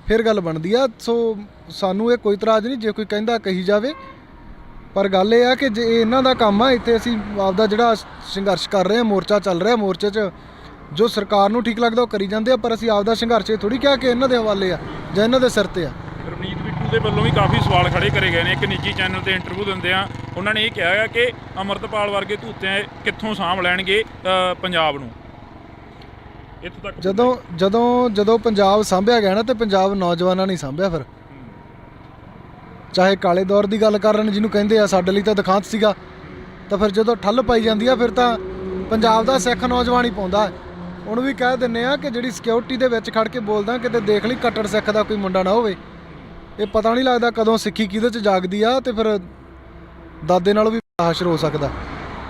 ਫਿਰ ਗੱਲ ਬਣਦੀ ਆ। ਸੋ ਸਾਨੂੰ ਇਹ ਕੋਈ ਇਤਰਾਜ਼ ਨਹੀਂ ਜੇ ਕੋਈ ਕਹਿੰਦਾ ਕਹੀ ਜਾਵੇ, ਪਰ ਗੱਲ ਇਹ ਆ ਕਿ ਜੇ ਇਹਨਾਂ ਦਾ ਕੰਮ ਆ, ਇੱਥੇ ਅਸੀਂ ਆਪਦਾ ਜਿਹੜਾ ਸੰਘਰਸ਼ ਕਰ ਰਹੇ ਹਾਂ, ਮੋਰਚਾ ਚੱਲ ਰਿਹਾ, ਮੋਰਚੇ 'ਚ ਜੋ ਸਰਕਾਰ ਨੂੰ ਠੀਕ ਲੱਗਦਾ ਉਹ ਕਰੀ ਜਾਂਦੇ ਆ, ਪਰ ਅਸੀਂ ਆਪਦਾ ਸੰਘਰਸ਼ ਇਹ ਥੋੜ੍ਹੀ ਕਿਹਾ ਕਿ ਇਹਨਾਂ ਦੇ ਹਵਾਲੇ ਆ ਜਾਂ ਇਹਨਾਂ ਦੇ ਸਿਰ 'ਤੇ ਆ। ਰਵਨੀਤ ਬਿੱਟੂ ਦੇ ਵੱਲੋਂ ਵੀ ਕਾਫੀ ਸਵਾਲ ਖੜੇ ਕਰੇ ਗਏ ਨੇ। ਇੱਕ ਨਿੱਜੀ ਚੈਨਲ ਤੇ ਇੰਟਰਵਿਊ ਦਿੰਦੇ ਆ, ਉਹਨਾਂ ਨੇ ਇਹ ਕਿਹਾ ਹੈ ਕਿ ਅੰਮ੍ਰਿਤਪਾਲ ਵਰਗੇ ਧੂਤੇ ਕਿੱਥੋਂ ਸਾਂਭ ਲੈਣਗੇ ਪੰਜਾਬ ਨੂੰ। ਇੱਥੋਂ ਤੱਕ ਜਦੋਂ ਪੰਜਾਬ ਸਾਂਭਿਆ ਗਿਆ ਨਾ, ਤੇ ਪੰਜਾਬ ਨੌਜਵਾਨਾਂ ਨੇ ਸਾਂਭਿਆ। ਫਿਰ ਚਾਹੇ ਕਾਲੇ ਦੌਰ ਦੀ ਗੱਲ ਕਰਨ ਜਿਹਨੂੰ ਕਹਿੰਦੇ ਆ, ਸਾਡੇ ਲਈ ਤਾਂ ਦਿਖਾਂਤ ਸੀਗਾ, ਤਾਂ ਫਿਰ ਜਦੋਂ ਠੱਲ ਪਾਈ ਜਾਂਦੀ ਆ ਫਿਰ ਤਾਂ ਪੰਜਾਬ ਦਾ ਸਿੱਖ ਨੌਜਵਾਨ ਹੀ ਪਾਉਂਦਾ। ਉਹਨੂੰ ਵੀ ਕਹਿ ਦਿੰਦੇ ਆ ਕਿ ਜਿਹੜੀ ਸਿਕਿਉਰਿਟੀ ਦੇ ਵਿੱਚ ਖੜ ਕੇ ਬੋਲਦਾ, ਕਿਤੇ ਦੇਖ ਲਈ ਕੱਟੜ ਸਿੱਖ ਦਾ ਕੋਈ ਮੁੰਡਾ ਨਾ ਹੋਵੇ। ਇਹ ਪਤਾ ਨਹੀਂ ਲੱਗਦਾ ਕਦੋਂ ਸਿੱਖੀ ਕਿਹਦੇ 'ਚ ਜਾਗਦੀ ਆ, ਤੇ ਫਿਰ ਦਾਦੇ ਨਾਲੋਂ ਵੀ ਹਾਸ਼ਰ ਹੋ ਸਕਦਾ।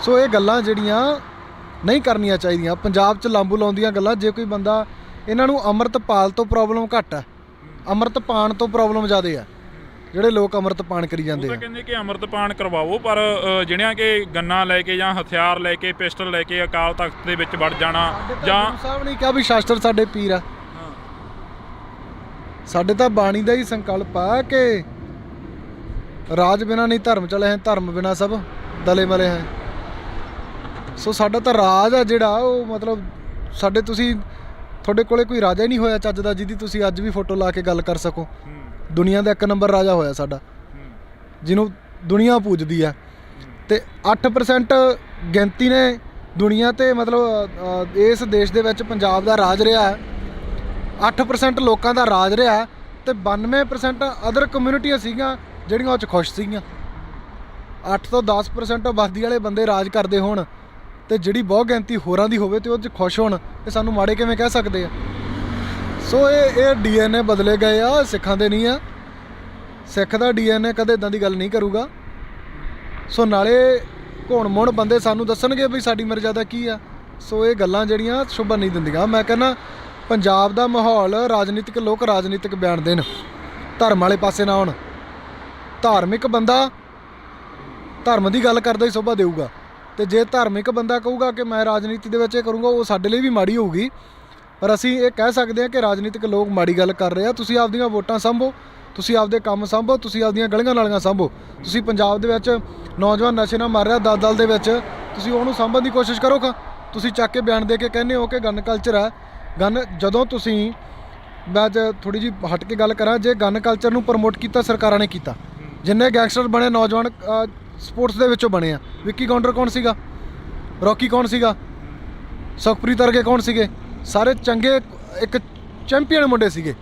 ਸੋ ਇਹ ਗੱਲਾਂ ਜਿਹੜੀਆਂ ਨਹੀਂ ਕਰਨੀਆਂ ਚਾਹੀਦੀਆਂ। ਪੰਜਾਬ 'ਚ ਲਾਂਬੂ ਲਾਉਂਦੀਆਂ ਗੱਲਾਂ। ਜੇ ਕੋਈ ਬੰਦਾ, ਇਹਨਾਂ ਨੂੰ ਅੰਮ੍ਰਿਤਪਾਲ ਤੋਂ ਪ੍ਰੋਬਲਮ ਘੱਟ ਆ, ਅੰਮ੍ਰਿਤ ਪਾਣ ਤੋਂ ਪ੍ਰੋਬਲਮ ਜ਼ਿਆਦਾ ਆ। ਜਿਹੜੇ ਲੋਕ ਅੰਮ੍ਰਿਤ ਪਾਣ ਕਰੀ ਜਾਂਦੇ ਆ, ਕਹਿੰਦੇ ਕਿ ਅੰਮ੍ਰਿਤ ਪਾਣ ਕਰਵਾਓ, ਪਰ ਜਿਹੜਿਆਂ ਕਿ ਗੰਨਾਂ ਲੈ ਕੇ ਜਾਂ ਹਥਿਆਰ ਲੈ ਕੇ, ਪਿਸਟਲ ਲੈ ਕੇ ਅਕਾਲ ਤਖਤ ਦੇ ਵਿੱਚ ਵੜ ਜਾਣਾ, ਜਾਂ ਸਾਹਿਬ ਨੇ ਕਿਹਾ ਵੀ ਸ਼ਾਸਤਰ ਸਾਡੇ ਪੀਰ ਆ। ਸਾਡੇ ਤਾਂ ਬਾਣੀ ਦਾ ਹੀ ਸੰਕਲਪ ਆ ਕਿ ਰਾਜ ਬਿਨਾ ਨਹੀਂ ਧਰਮ ਚਲੇ ਹੈ, ਧਰਮ ਬਿਨਾ ਸਭ ਦਲੇ ਮਲੇ ਹੈ। ਸੋ ਸਾਡਾ ਤਾਂ ਰਾਜ ਆ ਜਿਹੜਾ, ਉਹ ਮਤਲਬ ਤੁਹਾਡੇ ਕੋਲੇ ਕੋਈ ਰਾਜਾ ਹੀ ਨਹੀਂ ਹੋਇਆ ਚੱਜ ਦਾ ਜਿਹਦੀ ਤੁਸੀਂ ਅੱਜ ਵੀ ਫੋਟੋ ਲਾ ਕੇ ਗੱਲ ਕਰ ਸਕੋ। ਦੁਨੀਆ ਦਾ 1 ਨੰਬਰ ਰਾਜਾ ਹੋਇਆ ਸਾਡਾ, ਜਿਹਨੂੰ ਦੁਨੀਆ ਪੂਜਦੀ ਆ। ਤੇ 8% ਗਿਣਤੀ ਨੇ ਦੁਨੀਆ 'ਤੇ, ਮਤਲਬ ਇਸ ਦੇਸ਼ ਦੇ ਵਿੱਚ ਪੰਜਾਬ ਦਾ ਰਾਜ ਰਿਹਾ। 8% ਲੋਕਾਂ ਦਾ ਰਾਜ ਰਿਹਾ, ਤੇ 92% ਅਦਰ ਕਮਿਊਨਿਟੀਆਂ ਸੀਗੀਆਂ ਜਿਹੜੀਆਂ ਉਹ 'ਚ ਖੁਸ਼ ਸੀਗੀਆਂ। 8 ਤੋਂ 10% ਆਬਾਦੀ ਵਾਲੇ ਬੰਦੇ ਰਾਜ ਕਰਦੇ ਹੋਣ, ਤੇ ਜਿਹੜੀ ਬਹੁਤ ਗਿਣਤੀ ਹੋਰਾਂ ਦੀ ਹੋਵੇ ਤੇ ਉਹ 'ਚ ਖੁਸ਼ ਹੋਣ, ਇਹ ਸਾਨੂੰ ਮਾੜੇ ਕਿਵੇਂ ਕਹਿ ਸਕਦੇ ਆ? ਸੋ ਇਹ DNA ਬਦਲੇ ਗਏ ਆ, ਸਿੱਖਾਂ ਦੇ ਨਹੀਂ ਆ। ਸਿੱਖ ਦਾ DNA ਕਦੇ ਇਦਾਂ ਦੀ ਗੱਲ ਨਹੀਂ ਕਰੂਗਾ। ਸੋ ਨਾਲੇ ਘੋਣ ਮੋਣ ਬੰਦੇ ਸਾਨੂੰ ਦੱਸਣਗੇ ਵੀ ਸਾਡੀ ਮਰਜ਼ਾਦਾ ਕੀ ਆ। ਸੋ ਇਹ ਗੱਲਾਂ ਜਿਹੜੀਆਂ ਸ਼ੋਭਾ ਨਹੀਂ ਦਿੰਦੀਆਂ। ਮੈਂ ਕਹਿੰਦਾ ਪੰਜਾਬ ਦਾ ਮਾਹੌਲ, ਰਾਜਨੀਤਿਕ ਲੋਕ ਰਾਜਨੀਤਿਕ ਬਿਆਨ ਦੇਣ, ਧਰਮ ਵਾਲੇ ਪਾਸੇ ਨਾ ਆਉਣ। ਧਾਰਮਿਕ ਬੰਦਾ ਧਰਮ ਦੀ ਗੱਲ ਕਰਦਾ ਹੀ ਸ਼ੋਭਾ ਦੇਊਗਾ, ਤੇ ਜੇ ਧਾਰਮਿਕ ਬੰਦਾ ਕਹੂਗਾ ਕਿ ਮੈਂ ਰਾਜਨੀਤੀ ਦੇ ਵਿੱਚ ਇਹ ਕਰੂੰਗਾ, ਉਹ ਸਾਡੇ ਲਈ ਵੀ ਮਾੜੀ ਹੋਊਗੀ। ਪਰ ਅਸੀਂ ਇਹ ਕਹਿ ਸਕਦੇ ਹਾਂ ਕਿ ਰਾਜਨੀਤਿਕ ਲੋਕ ਮਾੜੀ ਗੱਲ ਕਰ ਰਹੇ ਆ। ਤੁਸੀਂ ਆਪਦੀਆਂ ਵੋਟਾਂ ਸੰਭੋ, ਤੁਸੀਂ ਆਪਦੇ ਕੰਮ ਸੰਭੋ, ਤੁਸੀਂ ਆਪਦੀਆਂ ਗਲੀਆਂ ਨਾਲੀਆਂ ਸੰਭੋ। ਤੁਸੀਂ ਪੰਜਾਬ ਦੇ ਵਿੱਚ ਨੌਜਵਾਨ ਨਸ਼ੇ ਨਾਲ ਮਰ ਰਿਹਾ ਦਲਦਲ ਦੇ ਵਿੱਚ, ਤੁਸੀਂ ਉਹਨੂੰ ਸੰਭਣ ਦੀ ਕੋਸ਼ਿਸ਼ ਕਰੋ। ਤੁਸੀਂ ਚੱਕ ਕੇ ਬਿਆਨ ਦੇ ਕੇ ਕਹਿੰਦੇ ਹੋ ਕਿ ਗਨ ਕਲਚਰ ਹੈ। ਗਨ ਜਦੋਂ ਤੁਸੀਂ, ਮੈਂ ਅੱਜ ਥੋੜ੍ਹੀ ਜਿਹੀ ਹਟ ਕੇ ਗੱਲ ਕਰਾਂ, ਜੇ ਗਨ ਕਲਚਰ ਨੂੰ ਪ੍ਰਮੋਟ ਕੀਤਾ ਸਰਕਾਰਾਂ ਨੇ ਕੀਤਾ। ਜਿੰਨੇ ਗੈਂਗਸਟਰ ਬਣੇ ਨੌਜਵਾਨ ਸਪੋਰਟਸ ਦੇ ਵਿੱਚੋਂ ਬਣੇ ਆ। ਵਿੱਕੀ ਕਾਊਂਟਰ ਕੌਣ ਸੀਗਾ? ਰੌਕੀ ਕੌਣ ਸੀਗਾ? ਸੁਖਪ੍ਰੀਤ ਵਰਗੇ ਕੌਣ ਸੀਗੇ? ਸਾਰੇ ਚੰਗੇ ਇੱਕ ਚੈਂਪੀਅਨ ਮੁੰਡੇ ਸੀਗੇ,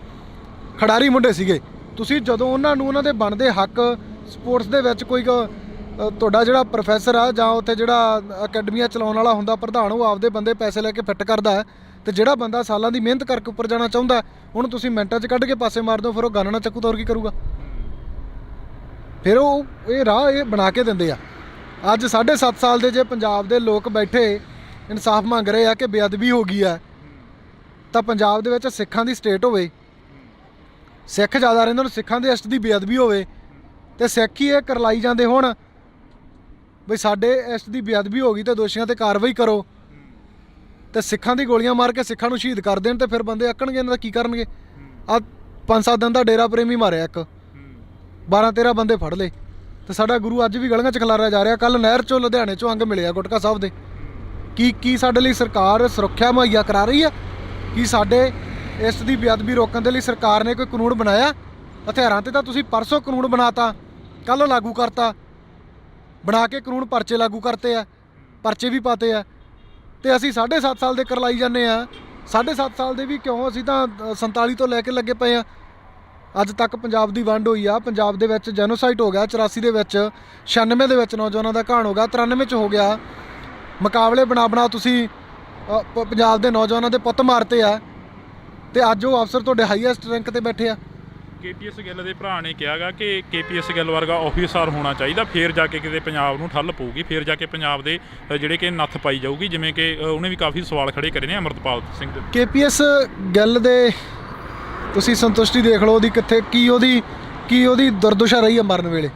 ਖਿਡਾਰੀ ਮੁੰਡੇ ਸੀਗੇ। ਤੁਸੀਂ ਜਦੋਂ ਉਹਨਾਂ ਨੂੰ ਉਹਨਾਂ ਦੇ ਬਣਦੇ ਹੱਕ ਸਪੋਰਟਸ ਦੇ ਵਿੱਚ ਕੋਈ ਤੁਹਾਡਾ ਜਿਹੜਾ ਪ੍ਰੋਫੈਸਰ ਆ ਜਾਂ ਉੱਥੇ ਜਿਹੜਾ ਅਕੈਡਮੀਆਂ ਚਲਾਉਣ ਵਾਲਾ ਹੁੰਦਾ ਪ੍ਰਧਾਨ, ਉਹ ਆਪਦੇ ਬੰਦੇ ਪੈਸੇ ਲੈ ਕੇ ਫਿੱਟ ਕਰਦਾ ਹੈ, ਤੇ ਜਿਹੜਾ ਬੰਦਾ ਸਾਲਾਂ ਦੀ ਮਿਹਨਤ ਕਰਕੇ ਉੱਪਰ ਜਾਣਾ ਚਾਹੁੰਦਾ ਉਹਨੂੰ ਤੁਸੀਂ ਮਿੰਟਾਂ 'ਚ ਕੱਢ ਕੇ ਪਾਸੇ ਮਾਰ ਦਿਓ, ਫਿਰ ਉਹ ਗਨ ਨਾ ਚੱਕੂ ਤਾਂ ਹੋਰ ਕੀ ਕਰੂਗਾ? ਫਿਰ ਉਹ ਇਹ ਰਾਹ ਇਹ ਬਣਾ ਕੇ ਦਿੰਦੇ ਆ। ਅੱਜ 7.5 ਸਾਲ ਦੇ ਜੇ ਪੰਜਾਬ ਦੇ ਲੋਕ ਬੈਠੇ ਇਨਸਾਫ ਮੰਗ ਰਹੇ ਆ ਕਿ ਬੇਅਦਬੀ ਹੋ ਗਈ ਆ, ਤਾਂ ਪੰਜਾਬ ਦੇ ਵਿੱਚ ਸਿੱਖਾਂ ਦੀ ਸਟੇਟ ਹੋਵੇ, ਸਿੱਖ ਜ਼ਿਆਦਾ ਰਹਿੰਦੇ ਨੇ, ਸਿੱਖਾਂ ਦੇ ਇਸ਼ਟ ਦੀ ਬੇਅਦਬੀ ਹੋਵੇ, ਤੇ ਸਿੱਖ ਹੀ ਇਹ ਕਰਲਾਈ ਜਾਂਦੇ ਹੋਣ ਬਈ ਸਾਡੇ ਇਸ਼ਟ ਦੀ ਬੇਅਦਬੀ ਹੋ ਗਈ ਤੇ ਦੋਸ਼ੀਆਂ ਤੇ ਕਾਰਵਾਈ ਕਰੋ, ਤੇ ਸਿੱਖਾਂ ਦੀ ਗੋਲੀਆਂ ਮਾਰ ਕੇ ਸਿੱਖਾਂ ਨੂੰ ਸ਼ਹੀਦ ਕਰ ਦੇਣ, ਤੇ ਫਿਰ ਬੰਦੇ ਅੱਕਣਗੇ, ਇਹਨਾਂ ਦਾ ਕੀ ਕਰਨਗੇ? ਆ 5-7 ਦਿਨ ਦਾ ਡੇਰਾ ਪ੍ਰੇਮੀ ਮਾਰਿਆ, ਇੱਕ 12-13 ਬੰਦੇ ਫੜ ਲਏ, ਤੇ ਸਾਡਾ ਗੁਰੂ ਅੱਜ ਵੀ ਗਲੀਆਂ 'ਚ ਖਿਲਾਰਿਆ ਜਾ ਰਿਹਾ। ਕੱਲ੍ਹ ਨਹਿਰ 'ਚੋਂ ਲੁਧਿਆਣੇ 'ਚੋਂ ਅੰਗ ਮਿਲਿਆ ਗੁਟਕਾ ਸਾਹਿਬ ਦੇ। ਕੀ ਸਾਡੇ ਲਈ ਸਰਕਾਰ ਸੁਰੱਖਿਆ ਮੁਹੱਈਆ ਕਰਾ ਰਹੀ ਹੈ? ਕੀ ਸਾਡੇ ਇਸ ਦੀ ਬੇਅਦਬੀ ਰੋਕਣ ਦੇ ਲਈ ਸਰਕਾਰ ਨੇ ਕੋਈ ਕਾਨੂੰਨ ਬਣਾਇਆ? ਹਥਿਆਰਾਂ 'ਤੇ ਤਾਂ ਤੁਸੀਂ ਪਰਸੋਂ ਕਾਨੂੰਨ ਬਣਾਤਾ, ਕੱਲ੍ਹ ਲਾਗੂ ਕਰਤਾ, ਬਣਾ ਕੇ ਕਾਨੂੰਨ ਪਰਚੇ ਲਾਗੂ ਕਰਤੇ ਆ, ਪਰਚੇ ਵੀ ਪਾਤੇ ਆ, ਤੇ ਅਸੀਂ 7.5 ਸਾਲ ਦੇ ਕਰਲਾਈ ਜਾਂਦੇ ਆ। 7.5 ਸਾਲ ਦੇ ਵੀ ਕਿਉਂ? ਅਸੀਂ ਤਾਂ 47 ਤੋਂ ਲੈ ਕੇ ਲੱਗੇ ਪਏ ਆ। ਅੱਜ ਤੱਕ ਪੰਜਾਬ ਦੀ ਵੰਡ ਹੋਈ ਆ, ਪੰਜਾਬ ਦੇ ਵਿੱਚ ਜੈਨੋਸਾਈਡ ਹੋ ਗਿਆ, 84 ਦੇ ਵਿੱਚ, 96 ਦੇ ਵਿੱਚ ਨੌਜਵਾਨਾਂ ਦਾ ਘਾਣ ਹੋ ਗਿਆ, 93 'ਚ ਹੋ ਗਿਆ। ਮੁਕਾਬਲੇ ਬਣਾ ਤੁਸੀਂ ਪੰਜਾਬ ਦੇ ਨੌਜਵਾਨਾਂ ਦੇ ਪੁੱਤ ਮਾਰਤੇ ਆ, ਤੇ ਅੱਜ ਉਹ ਅਫਸਰ ਤੁਹਾਡੇ ਹਾਈਐਸਟ ਰੈਂਕ ਤੇ ਬੈਠੇ ਆ। KPS ਗਿੱਲ ਦੇ ਭਰਾ ਨੇ ਕਿਹਾਗਾ ਕਿ KPS ਗਿੱਲ ਵਰਗਾ ਆਫੀਸਰ ਹੋਣਾ ਚਾਹੀਦਾ, ਫਿਰ ਜਾ ਕੇ ਕਿਤੇ ਪੰਜਾਬ ਨੂੰ ਠੱਲ ਪਊਗੀ, ਫਿਰ ਜਾ ਕੇ ਪੰਜਾਬ ਦੇ ਜਿਹੜੇ ਕਿ ਨੱਥ ਪਾਈ ਜਾਊਗੀ, ਜਿਵੇਂ ਕਿ ਉਹਨੇ ਵੀ ਕਾਫੀ ਸਵਾਲ ਖੜੇ ਕਰੇ ਨੇ ਅਮਰਤਪਾਲ ਸਿੰਘ ਦੇ। KPS ਗਿੱਲ ਦੇ ਤੁਸੀਂ ਸੰਤੁਸ਼ਟੀ ਦੇਖ ਲਓ ਉਹਦੀ, ਕਿੱਥੇ ਕੀ ਉਹਦੀ ਦੁਰਦਸ਼ਾ ਰਹੀ ਹੈ ਮਰਨ ਵੇਲੇ।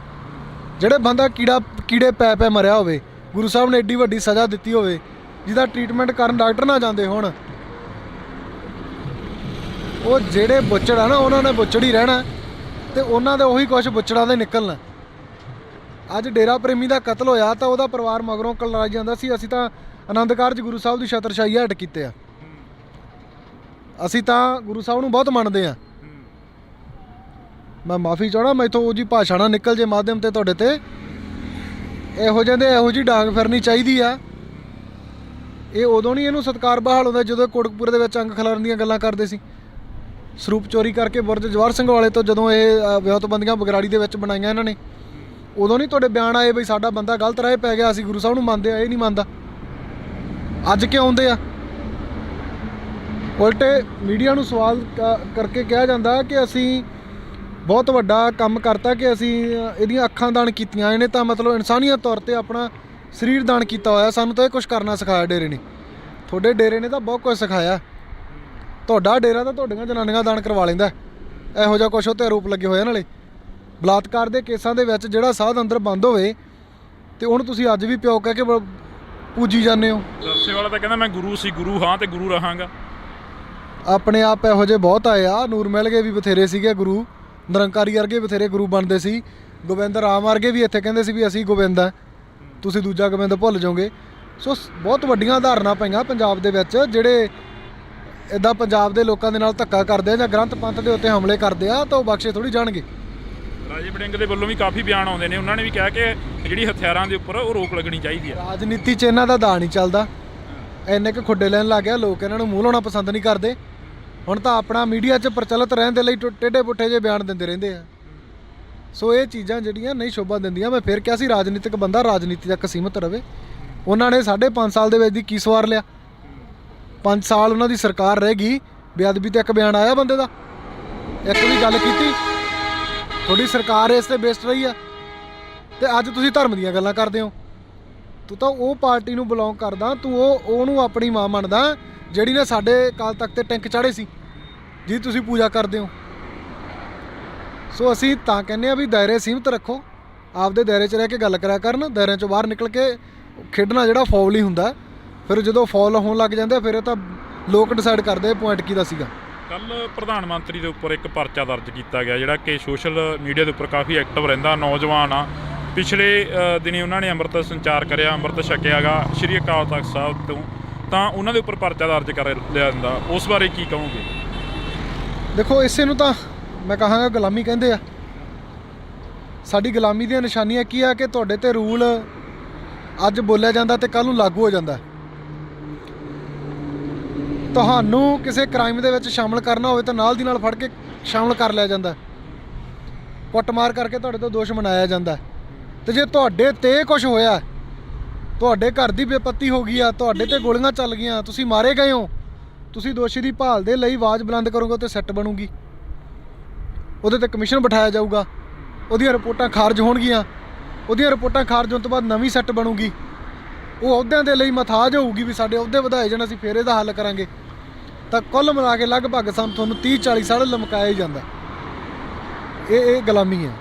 ਜਿਹੜੇ ਬੰਦਾ ਕੀੜੇ ਪੈ ਮਰਿਆ ਹੋਵੇ, ਗੁਰੂ ਸਾਹਿਬ ਨੇ ਏਡੀ ਵੱਡੀ ਸਜ਼ਾ ਦਿੱਤੀ ਹੋਵੇ, ਜਿਹਦਾ ਟ੍ਰੀਟਮੈਂਟ ਕਰਨ ਡਾਕਟਰ ਨਾ ਜਾਂਦੇ ਹੋਣ, ਉਹ ਜਿਹੜੇ ਬੁੱਚੜ ਆ ਨਾ, ਉਹਨਾਂ ਨੇ ਬੁੱਚੜ ਹੀ ਰਹਿਣਾ, ਤੇ ਉਹਨਾਂ ਦੇ ਉਹੀ ਕੁਛ ਬੁੱਚੜਾਂ ਦੇ ਨਿਕਲਣਾ। ਅੱਜ ਡੇਰਾ ਪ੍ਰੇਮੀ ਦਾ ਕਤਲ ਹੋਇਆ ਤਾਂ ਉਹਦਾ ਪਰਿਵਾਰ ਮਗਰੋਂ ਕਲਰਾਈ ਜਾਂਦਾ ਸੀ, ਅਸੀਂ ਤਾਂ ਆਨੰਦ ਕਾਰਜ ਗੁਰੂ ਸਾਹਿਬ ਦੀ ਛਤਰਛਾਈ ਹਟ ਕੀਤੇ ਆ। ਅਸੀਂ ਤਾਂ ਗੁਰੂ ਸਾਹਿਬ ਨੂੰ ਬਹੁਤ ਮੰਨਦੇ ਆ। ਮੈਂ ਮਾਫੀ ਚਾਹਣਾ, ਮੈਥੋਂ ਉਹ ਜੀ ਭਾਸ਼ਾ ਨਾ ਨਿਕਲ ਜੇ ਮਾਧਿਅਮ ਤੇ ਤੁਹਾਡੇ ਤੇ। ਇਹੋ ਜਿਹੀ ਡਾਂਗ ਫਿਰਨੀ ਚਾਹੀਦੀ ਆ। ਇਹ ਉਦੋਂ ਨਹੀਂ ਇਹਨੂੰ ਸਤਿਕਾਰ ਬਹਾਲ ਹੁੰਦਾ ਜਦੋਂ ਕੋਟਕਪੂਰੇ ਦੇ ਵਿੱਚ ਅੰਗ ਖਿਲਾਰਨ ਦੀਆਂ ਗੱਲਾਂ ਕਰਦੇ ਸੀ। ਸਰੂਪ ਚੋਰੀ ਕਰਕੇ ਬੁਰਜ ਜਵਾਹਰ ਸਿੰਘ ਵਾਲੇ ਤੋਂ ਜਦੋਂ ਇਹ ਵਿਉਂਤਬੰਦੀਆਂ ਬਗਰਾੜੀ ਦੇ ਵਿੱਚ ਬਣਾਈਆਂ ਇਹਨਾਂ ਨੇ, ਉਦੋਂ ਨਹੀਂ ਤੁਹਾਡੇ ਬਿਆਨ ਆਏ ਬਈ ਸਾਡਾ ਬੰਦਾ ਗਲਤ ਰਾਹ ਪੈ ਗਿਆ, ਅਸੀਂ ਗੁਰੂ ਸਾਹਿਬ ਨੂੰ ਮੰਨਦੇ ਆ, ਇਹ ਨਹੀਂ ਮੰਨਦਾ। ਅੱਜ ਕਿਉਂ ਆਉਂਦੇ ਆ? ਉਲਟੇ ਮੀਡੀਆ ਨੂੰ ਸਵਾਲ ਕਰਕੇ ਕਿਹਾ ਜਾਂਦਾ ਕਿ ਅਸੀਂ ਬਹੁਤ ਵੱਡਾ ਕੰਮ ਕਰਤਾ, ਕਿ ਅਸੀਂ ਇਹਦੀਆਂ ਅੱਖਾਂ ਦਾਨ ਕੀਤੀਆਂ, ਇਹਨੇ ਤਾਂ ਮਤਲਬ ਇਨਸਾਨੀਅਤ ਤੌਰ 'ਤੇ ਆਪਣਾ ਸਰੀਰ ਦਾਨ ਕੀਤਾ ਹੋਇਆ, ਸਾਨੂੰ ਤਾਂ ਇਹ ਕੁਛ ਕਰਨਾ ਸਿਖਾਇਆ ਡੇਰੇ ਨੇ। ਤੁਹਾਡੇ ਡੇਰੇ ਨੇ ਤਾਂ ਬਹੁਤ ਕੁਝ ਸਿਖਾਇਆ। ਤੁਹਾਡਾ ਡੇਰਾ ਤਾਂ ਤੁਹਾਡੀਆਂ ਜਨਾਨੀਆਂ ਦਾਨ ਕਰਵਾ ਲੈਂਦਾ, ਇਹੋ ਜਿਹਾ ਕੁਛ ਉੱਤੇ ਆਰੋਪ ਲੱਗੇ ਹੋਏ ਨਾਲੇ। ਬਲਾਤਕਾਰ ਦੇ ਕੇਸਾਂ ਦੇ ਵਿੱਚ ਜਿਹੜਾ ਸਾਧ ਅੰਦਰ ਬੰਦ ਹੋਵੇ, ਤੇ ਉਹਨੂੰ ਤੁਸੀਂ ਅੱਜ ਵੀ ਪਿਓ ਕਹਿ ਕੇ ਪੂਜੀ ਜਾਂਦੇ ਹੋ। ਰਸੇ ਵਾਲਾ ਤਾਂ ਕਹਿੰਦਾ ਮੈਂ ਗੁਰੂ ਸੀ, ਗੁਰੂ ਹਾਂ ਤੇ ਗੁਰੂ ਰਹਾਂਗਾ। ਆਪਣੇ ਆਪ ਇਹੋ ਜਿਹੇ ਬਹੁਤ ਆਏ ਆ। ਨੂਰ ਮਿਲ ਗਏ ਵੀ ਬਥੇਰੇ ਸੀਗੇ ਗੁਰੂ, ਨਿਰੰਕਾਰੀ ਵਰਗੇ ਬਥੇਰੇ ਗੁਰੂ ਬਣਦੇ ਸੀ। ਗੋਬਿੰਦ ਰਾਮ ਵਰਗੇ ਵੀ ਇੱਥੇ ਕਹਿੰਦੇ ਸੀ ਵੀ ਅਸੀਂ ਗੋਬਿੰਦ ਆ, ਤੁਸੀਂ ਦੂਜਾ ਗੋਬਿੰਦ ਭੁੱਲ ਜਾਓਗੇ। ਸੋ ਬਹੁਤ ਵੱਡੀਆਂ ਉਦਾਹਰਨਾਂ ਪਈਆਂ ਪੰਜਾਬ ਦੇ ਵਿੱਚ, ਜਿਹੜੇ ਇੱਦਾਂ ਪੰਜਾਬ ਦੇ ਲੋਕਾਂ ਦੇ ਨਾਲ ਧੱਕਾ ਕਰਦੇ ਆ ਜਾਂ ਗ੍ਰੰਥ ਪੰਥ ਦੇ ਉੱਤੇ ਹਮਲੇ ਕਰਦੇ ਆ, ਤਾਂ ਉਹ ਬਖਸ਼ੇ ਥੋੜ੍ਹੀ ਜਾਣਗੇ। ਰਾਜੇ ਵੜਿੰਗ ਦੇ ਵੱਲੋਂ ਵੀ ਕਾਫੀ ਬਿਆਨ ਆਉਂਦੇ ਨੇ, ਉਹਨਾਂ ਨੇ ਵੀ ਕਿਹਾ ਕਿ ਜਿਹੜੀ ਹਥਿਆਰਾਂ ਦੇ ਉੱਪਰ ਉਹ ਰੋਕ ਲੱਗਣੀ ਚਾਹੀਦੀ ਹੈ। ਰਾਜਨੀਤੀ 'ਚ ਇਹਨਾਂ ਦਾ ਦਾ ਨਹੀਂ ਚੱਲਦਾ, ਇੰਨੇ ਕੁ ਖੁੱਡੇ ਲੈਣ ਲੱਗ ਗਿਆ, ਲੋਕ ਇਹਨਾਂ ਨੂੰ ਮੂੰਹ ਲਾਉਣਾ ਪਸੰਦ ਨਹੀਂ ਕਰਦੇ। ਹੁਣ ਤਾਂ ਆਪਣਾ ਮੀਡੀਆ 'ਚ ਪ੍ਰਚਲਿਤ ਰਹਿਣ ਦੇ ਲਈ ਟੇਢੇ ਪੁੱਠੇ ਜਿਹੇ ਬਿਆਨ ਦਿੰਦੇ ਰਹਿੰਦੇ ਆ। ਸੋ ਇਹ ਚੀਜ਼ਾਂ ਜਿਹੜੀਆਂ ਨਹੀਂ ਸ਼ੋਭਾ ਦਿੰਦੀਆਂ। ਮੈਂ ਫਿਰ ਕਿਹਾ ਸੀ ਰਾਜਨੀਤਿਕ ਬੰਦਾ ਰਾਜਨੀਤੀ ਤੱਕ ਸੀਮਿਤ ਰਵੇ। ਉਹਨਾਂ ਨੇ 5.5 ਸਾਲ ਦੇ ਵਿੱਚ ਦੀ ਕੀ ਸਵਾਰ ਲਿਆ? 5 ਸਾਲ ਉਹਨਾਂ ਦੀ ਸਰਕਾਰ ਰਹਿ ਗਈ, ਬੇਅਦਬੀ ਤੇ ਇੱਕ ਬਿਆਨ ਆਇਆ ਬੰਦੇ ਦਾ? ਇੱਕ ਵੀ ਗੱਲ ਕੀਤੀ? ਤੁਹਾਡੀ ਸਰਕਾਰ ਇਸ ਤੇ ਬੇਸਡ ਰਹੀ ਆ, ਤੇ ਅੱਜ ਤੁਸੀਂ ਧਰਮ ਦੀਆਂ ਗੱਲਾਂ ਕਰਦੇ ਹੋ। ਤੂੰ ਤਾਂ ਉਹ ਪਾਰਟੀ ਨੂੰ ਬਿਲੋਂਗ ਕਰਦਾ, ਤੂੰ ਉਹਨੂੰ ਆਪਣੀ ਮਾਂ ਮੰਨਦਾ ਜਿਹੜੀ ਨੇ ਸਾਡੇ ਅਕਾਲ ਤਖਤ ਤੇ ਟੈਂਕ ਚਾੜੇ ਸੀ, ਜਿਹਦੀ ਤੁਸੀਂ ਪੂਜਾ ਕਰਦੇ ਹੋ। ਸੋ ਅਸੀਂ ਤਾਂ ਕਹਿੰਦੇ ਆ ਵੀ ਦਾਇਰੇ ਸੀਮਿਤ ਰੱਖੋ, ਆਪਦੇ ਦਾਇਰੇ 'ਚ ਰਹਿ ਕੇ ਗੱਲ ਕਰਿਆ ਕਰਨ। ਦਾਇਰਿਆਂ 'ਚੋਂ ਬਾਹਰ ਨਿਕਲ ਕੇ ਖੇਡਣਾ ਜਿਹੜਾ ਫੌਲ ਹੀ ਹੁੰਦਾ। ਫਿਰ ਜਦੋਂ ਫੌਲ ਹੋਣ ਲੱਗ ਜਾਂਦੇ ਫਿਰ ਇਹ ਤਾਂ ਲੋਕ ਡਿਸਾਈਡ ਕਰਦੇ ਪੁਆਇੰਟ ਕਿਹਦਾ ਸੀਗਾ। ਕੱਲ ਪ੍ਰਧਾਨ ਮੰਤਰੀ ਦੇ ਉੱਪਰ ਇੱਕ ਪਰਚਾ ਦਰਜ ਕੀਤਾ ਗਿਆ ਜਿਹੜਾ ਕਿ ਸੋਸ਼ਲ ਮੀਡੀਆ ਦੇ ਉੱਪਰ ਕਾਫੀ ਐਕਟਿਵ ਰਹਿੰਦਾ, ਨੌਜਵਾਨ ਆ। ਪਿਛਲੇ ਦਿਨੀ ਉਹਨਾਂ ਨੇ ਅੰਮ੍ਰਿਤ ਸੰਚਾਰ ਕਰਿਆ, ਅੰਮ੍ਰਿਤ ਛਕਿਆ ਗਾ ਸ਼੍ਰੀ ਅਕਾਲ ਤਖਤ ਸਾਹਿਬ ਤੋਂ, ਤਾਂ ਉਹਨਾਂ ਦੇ ਉੱਪਰ ਪਰਚਾ ਦਰਜ ਕਰ ਲਿਆ ਜਾਂਦਾ। ਉਸ ਬਾਰੇ ਕੀ ਕਹੋਗੇ? ਦੇਖੋ ਇਸੇ ਨੂੰ ਤਾਂ ਮੈਂ ਕਹਾਂਗਾ ਗੁਲਾਮੀ ਕਹਿੰਦੇ ਆ। ਸਾਡੀ ਗੁਲਾਮੀ ਦੀਆਂ ਨਿਸ਼ਾਨੀਆਂ ਕੀ ਆ ਕਿ ਤੁਹਾਡੇ ਤੇ ਰੂਲ ਅੱਜ ਬੋਲਿਆ ਜਾਂਦਾ ਤੇ ਕੱਲ੍ਹ ਨੂੰ ਲਾਗੂ ਹੋ ਜਾਂਦਾ। ਤੁਹਾਨੂੰ ਕਿਸੇ ਕ੍ਰਾਈਮ ਦੇ ਵਿੱਚ ਸ਼ਾਮਲ ਕਰਨਾ ਹੋਵੇ ਤਾਂ ਨਾਲ ਦੀ ਨਾਲ ਫੜ ਕੇ ਸ਼ਾਮਲ ਕਰ ਲਿਆ ਜਾਂਦਾ, ਕੁੱਟਮਾਰ ਕਰਕੇ ਤੁਹਾਡੇ ਤੋਂ ਦੋਸ਼ ਮਨਾਇਆ ਜਾਂਦਾ। ਤੇ ਜੇ ਤੁਹਾਡੇ ਤੇ ਕੁਝ ਹੋਇਆ, ਤੁਹਾਡੇ ਘਰ ਦੀ ਬੇਪੱਤੀ ਹੋ ਗਈ ਆ, ਤੁਹਾਡੇ ਤੇ ਗੋਲੀਆਂ ਚੱਲ ਗਈਆਂ, ਤੁਸੀਂ ਮਾਰੇ ਗਏ ਹੋ, ਤੁਸੀਂ ਦੋਸ਼ੀ ਦੀ ਭਾਲ ਦੇ ਲਈ ਆਵਾਜ਼ ਬੁਲੰਦ ਕਰੋਗੇ ਤੇ ਸੈੱਟ ਬਣੂਗੀ, ਉਹਦੇ ਤੇ ਕਮਿਸ਼ਨ ਬਿਠਾਇਆ ਜਾਊਗਾ, ਉਹਦੀਆਂ ਰਿਪੋਰਟਾਂ ਖਾਰਜ ਹੋਣਗੀਆਂ, ਉਹਦੀਆਂ ਰਿਪੋਰਟਾਂ ਖਾਰਜ ਹੋਣ ਤੋਂ ਬਾਅਦ ਨਵੀਂ ਸੈੱਟ ਬਣੂਗੀ। ਉਹ ਅਹੁਦਿਆਂ ਦੇ ਲਈ ਮਥਾਜ ਹੋਊਗੀ ਵੀ ਸਾਡੇ ਅਹੁਦੇ ਵਧਾਏ ਜਾਣ, ਅਸੀਂ ਫੇਰ ਇਹਦਾ ਹੱਲ ਕਰਾਂਗੇ। ਤਾਂ ਕੁੱਲ ਮਿਲਾ ਕੇ ਲਗਭਗ ਤੁਹਾਨੂੰ 30-40 ਸਾਲ ਲਮਕਾਇਆ ਹੀ ਜਾਂਦਾ। ਇਹ ਗੁਲਾਮੀ ਹੈ,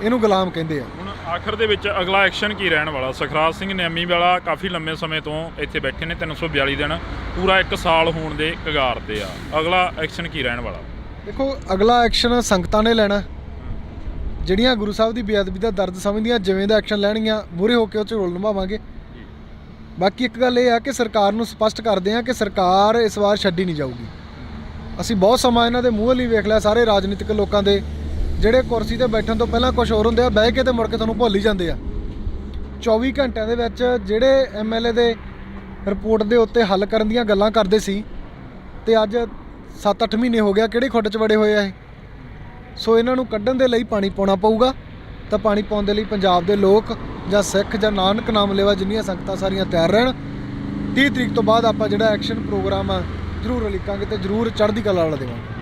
ਇਹਨੂੰ ਗੁਲਾਮ ਕਹਿੰਦੇ ਆ। ਹੁਣ ਆਖਰ ਦੇ ਵਿੱਚ ਅਗਲਾ ਐਕਸ਼ਨ ਕੀ ਰਹਿਣ ਵਾਲਾ? ਸੁਖਰਾਜ ਸਿੰਘ ਨਿਆਮੀ ਵਾਲਾ ਕਾਫੀ ਲੰਮੇ ਸਮੇਂ ਤੋਂ ਇੱਥੇ ਬੈਠੇ ਨੇ, 342 ਦਿਨ, ਪੂਰਾ 1 ਸਾਲ ਹੋਣ ਦੇ ਕਗਾਰ ਤੇ ਆ। ਅਗਲਾ ਐਕਸ਼ਨ ਕੀ ਰਹਿਣ ਵਾਲਾ? ਦੇਖੋ ਅਗਲਾ ਐਕਸ਼ਨ ਸੰਗਤਾਂ ਨੇ ਲੈਣਾ, ਜਿਹੜੀਆਂ ਗੁਰੂ ਸਾਹਿਬ ਦੀ ਬੇਅਦਬੀ ਦਾ ਦਰਦ ਸਮਝਦੀਆਂ, ਜਿਵੇਂ ਦਾ ਐਕਸ਼ਨ ਲੈਣਗੀਆਂ ਮੂਹਰੇ ਹੋ ਕੇ ਉਹ 'ਚ ਰੋਲ ਨਿਭਾਵਾਂਗੇ। ਬਾਕੀ ਇੱਕ ਗੱਲ ਇਹ ਆ ਕਿ ਸਰਕਾਰ ਨੂੰ ਸਪਸ਼ਟ ਕਰਦੇ ਆ ਕਿ ਸਰਕਾਰ ਇਸ ਵਾਰ ਛੱਡੀ ਨਹੀਂ ਜਾਊਗੀ। ਅਸੀਂ ਬਹੁਤ ਸਮਾਂ ਇਹਨਾਂ ਦੇ ਮੂੰਹ ਲਈ ਵੇਖ ਲਿਆ, ਸਾਰੇ ਰਾਜਨੀਤਿਕ ਲੋਕਾਂ ਦੇ, ਜਿਹੜੇ ਕੁਰਸੀ ਤੇ ਬੈਠਣ ਤੋਂ ਪਹਿਲਾਂ ਕੁਝ ਹੋਰ ਹੁੰਦੇ ਆ, ਬਹਿ ਕੇ ਤੇ ਮੁੜ ਕੇ ਤੁਹਾਨੂੰ ਭੁੱਲ ਹੀ ਜਾਂਦੇ ਆ। 24 ਘੰਟਿਆਂ ਦੇ ਵਿੱਚ ਜਿਹੜੇ MLA ਦੇ ਰਿਪੋਰਟ ਦੇ ਉੱਤੇ ਹੱਲ ਕਰਨ ਦੀਆਂ ਗੱਲਾਂ ਕਰਦੇ ਸੀ, ਤੇ ਅੱਜ 7-8 ਮਹੀਨੇ ਹੋ ਗਿਆ ਕਿਹੜੇ ਖੁੱਡ 'ਚ ਵੜੇ ਹੋਏ ਆ ਇਹ। ਸੋ ਇਹਨਾਂ ਨੂੰ ਕੱਢਣ ਦੇ ਲਈ ਪਾਣੀ ਪਾਉਣਾ ਪਊਗਾ। ਤਾਂ ਪਾਣੀ ਪਾਉਣ ਦੇ ਲਈ ਪੰਜਾਬ ਦੇ ਲੋਕ ਜਾਂ ਸਿੱਖ ਜਾਂ ਨਾਨਕ ਨਾਮ ਲੈਵਾ ਜਿੰਨੀਆਂ ਸੰਗਤਾਂ ਸਾਰੀਆਂ ਤਿਆਰ ਰਹਿਣ। 30 ਤਰੀਕ ਤੋਂ ਬਾਅਦ ਆਪਾਂ ਜਿਹੜਾ ਐਕਸ਼ਨ ਪ੍ਰੋਗਰਾਮ ਆ ਜ਼ਰੂਰ ਉਲੀਕਾਂਗੇ ਤੇ ਜ਼ਰੂਰ ਚੜ੍ਹਦੀ ਕਲਾ ਵਾਲਾ ਦੇਵਾਂਗੇ।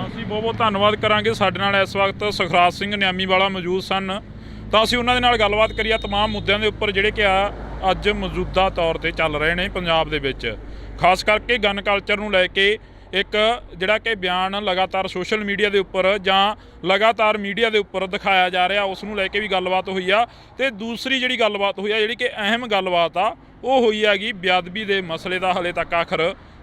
ਅਸੀਂ ਬਹੁਤ ਬਹੁਤ ਧੰਨਵਾਦ ਕਰਾਂਗੇ। ਸਾਡੇ ਨਾਲ ਇਸ ਵਕਤ ਸੁਖਰਾਜ ਸਿੰਘ ਨਿਆਮੀ ਵਾਲਾ ਮੌਜੂਦ ਸਨ, ਤਾਂ ਅਸੀਂ ਉਹਨਾਂ ਦੇ ਨਾਲ ਗੱਲਬਾਤ ਕਰੀਏ ਤਮਾਮ ਮੁੱਦਿਆਂ ਦੇ ਉੱਪਰ ਜਿਹੜੇ ਕਿ ਅੱਜ ਮੌਜੂਦਾ ਤੌਰ ਤੇ ਚੱਲ ਰਹੇ ਨੇ ਪੰਜਾਬ ਦੇ ਵਿੱਚ, ਖਾਸ ਕਰਕੇ ਗਨ ਕਲਚਰ ਨੂੰ ਲੈ ਕੇ ਇੱਕ ਜਿਹੜਾ ਕਿ ਬਿਆਨ ਲਗਾਤਾਰ ਸੋਸ਼ਲ ਮੀਡੀਆ ਦੇ ਉੱਪਰ ਜਾਂ ਲਗਾਤਾਰ ਮੀਡੀਆ ਦੇ ਉੱਪਰ ਦਿਖਾਇਆ ਜਾ ਰਿਹਾ, ਉਸ ਨੂੰ ਲੈ ਕੇ ਵੀ ਗੱਲਬਾਤ ਹੋਈ ਆ। ਤੇ ਦੂਸਰੀ ਜਿਹੜੀ ਗੱਲਬਾਤ ਹੋਈ ਆ, ਜਿਹੜੀ ਕਿ ਅਹਿਮ ਗੱਲਬਾਤ ਆ, ਉਹ ਹੋਈ ਹੈਗੀ ਬੇਅਦਬੀ ਦੇ ਮਸਲੇ ਦਾ ਹਲੇ ਤੱਕ ਆਖਰ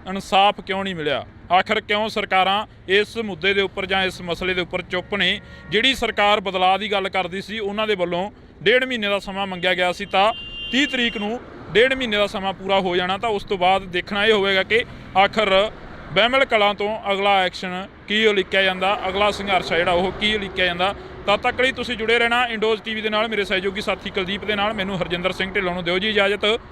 ਇਨਸਾਫ ਕਿਉਂ ਨਹੀਂ ਮਿਲਿਆ। ਆਖਰ ਕਿਉਂ ਸਰਕਾਰਾਂ ਇਸ ਮੁੱਦੇ ਦੇ ਉੱਪਰ ਜਾਂ ਇਸ ਮਸਲੇ ਦੇ ਉੱਪਰ ਚੁੱਪ ਨੇ। ਜਿਹੜੀ ਸਰਕਾਰ ਬਦਲਾਅ ਦੀ ਗੱਲ ਕਰਦੀ ਸੀ, ਉਹਨਾਂ ਦੇ ਵੱਲੋਂ 1.5 ਮਹੀਨੇ ਦਾ ਸਮਾਂ ਮੰਗਿਆ ਗਿਆ ਸੀ, ਤਾਂ 30 ਤਰੀਕ ਨੂੰ 1.5 ਮਹੀਨੇ ਦਾ ਸਮਾਂ ਪੂਰਾ ਹੋ ਜਾਣਾ। ਤਾਂ ਉਸ ਤੋਂ ਬਾਅਦ ਦੇਖਣਾ ਇਹ ਹੋਵੇਗਾ ਕਿ ਆਖਰ ਬਹਿਮਲ ਕਲਾਂ ਤੋਂ ਅਗਲਾ ਐਕਸ਼ਨ ਕੀ ਉਲੀਕਿਆ ਜਾਂਦਾ, ਅਗਲਾ ਸੰਘਰਸ਼ ਆ ਜਿਹੜਾ ਉਹ ਕੀ ਉਲੀਕਿਆ ਜਾਂਦਾ। ਤਦ ਤੱਕ ਲਈ ਤੁਸੀਂ ਜੁੜੇ ਰਹਿਣਾ ਇੰਡੋਜ਼ TV ਦੇ ਨਾਲ। ਮੇਰੇ ਸਹਿਯੋਗੀ ਸਾਥੀ ਕੁਲਦੀਪ ਦੇ ਨਾਲ, ਮੈਨੂੰ ਹਰਜਿੰਦਰ ਸਿੰਘ ਢਿੱਲੋਂ ਨੂੰ ਦਿਓ ਜੀ ਇਜਾਜ਼ਤ।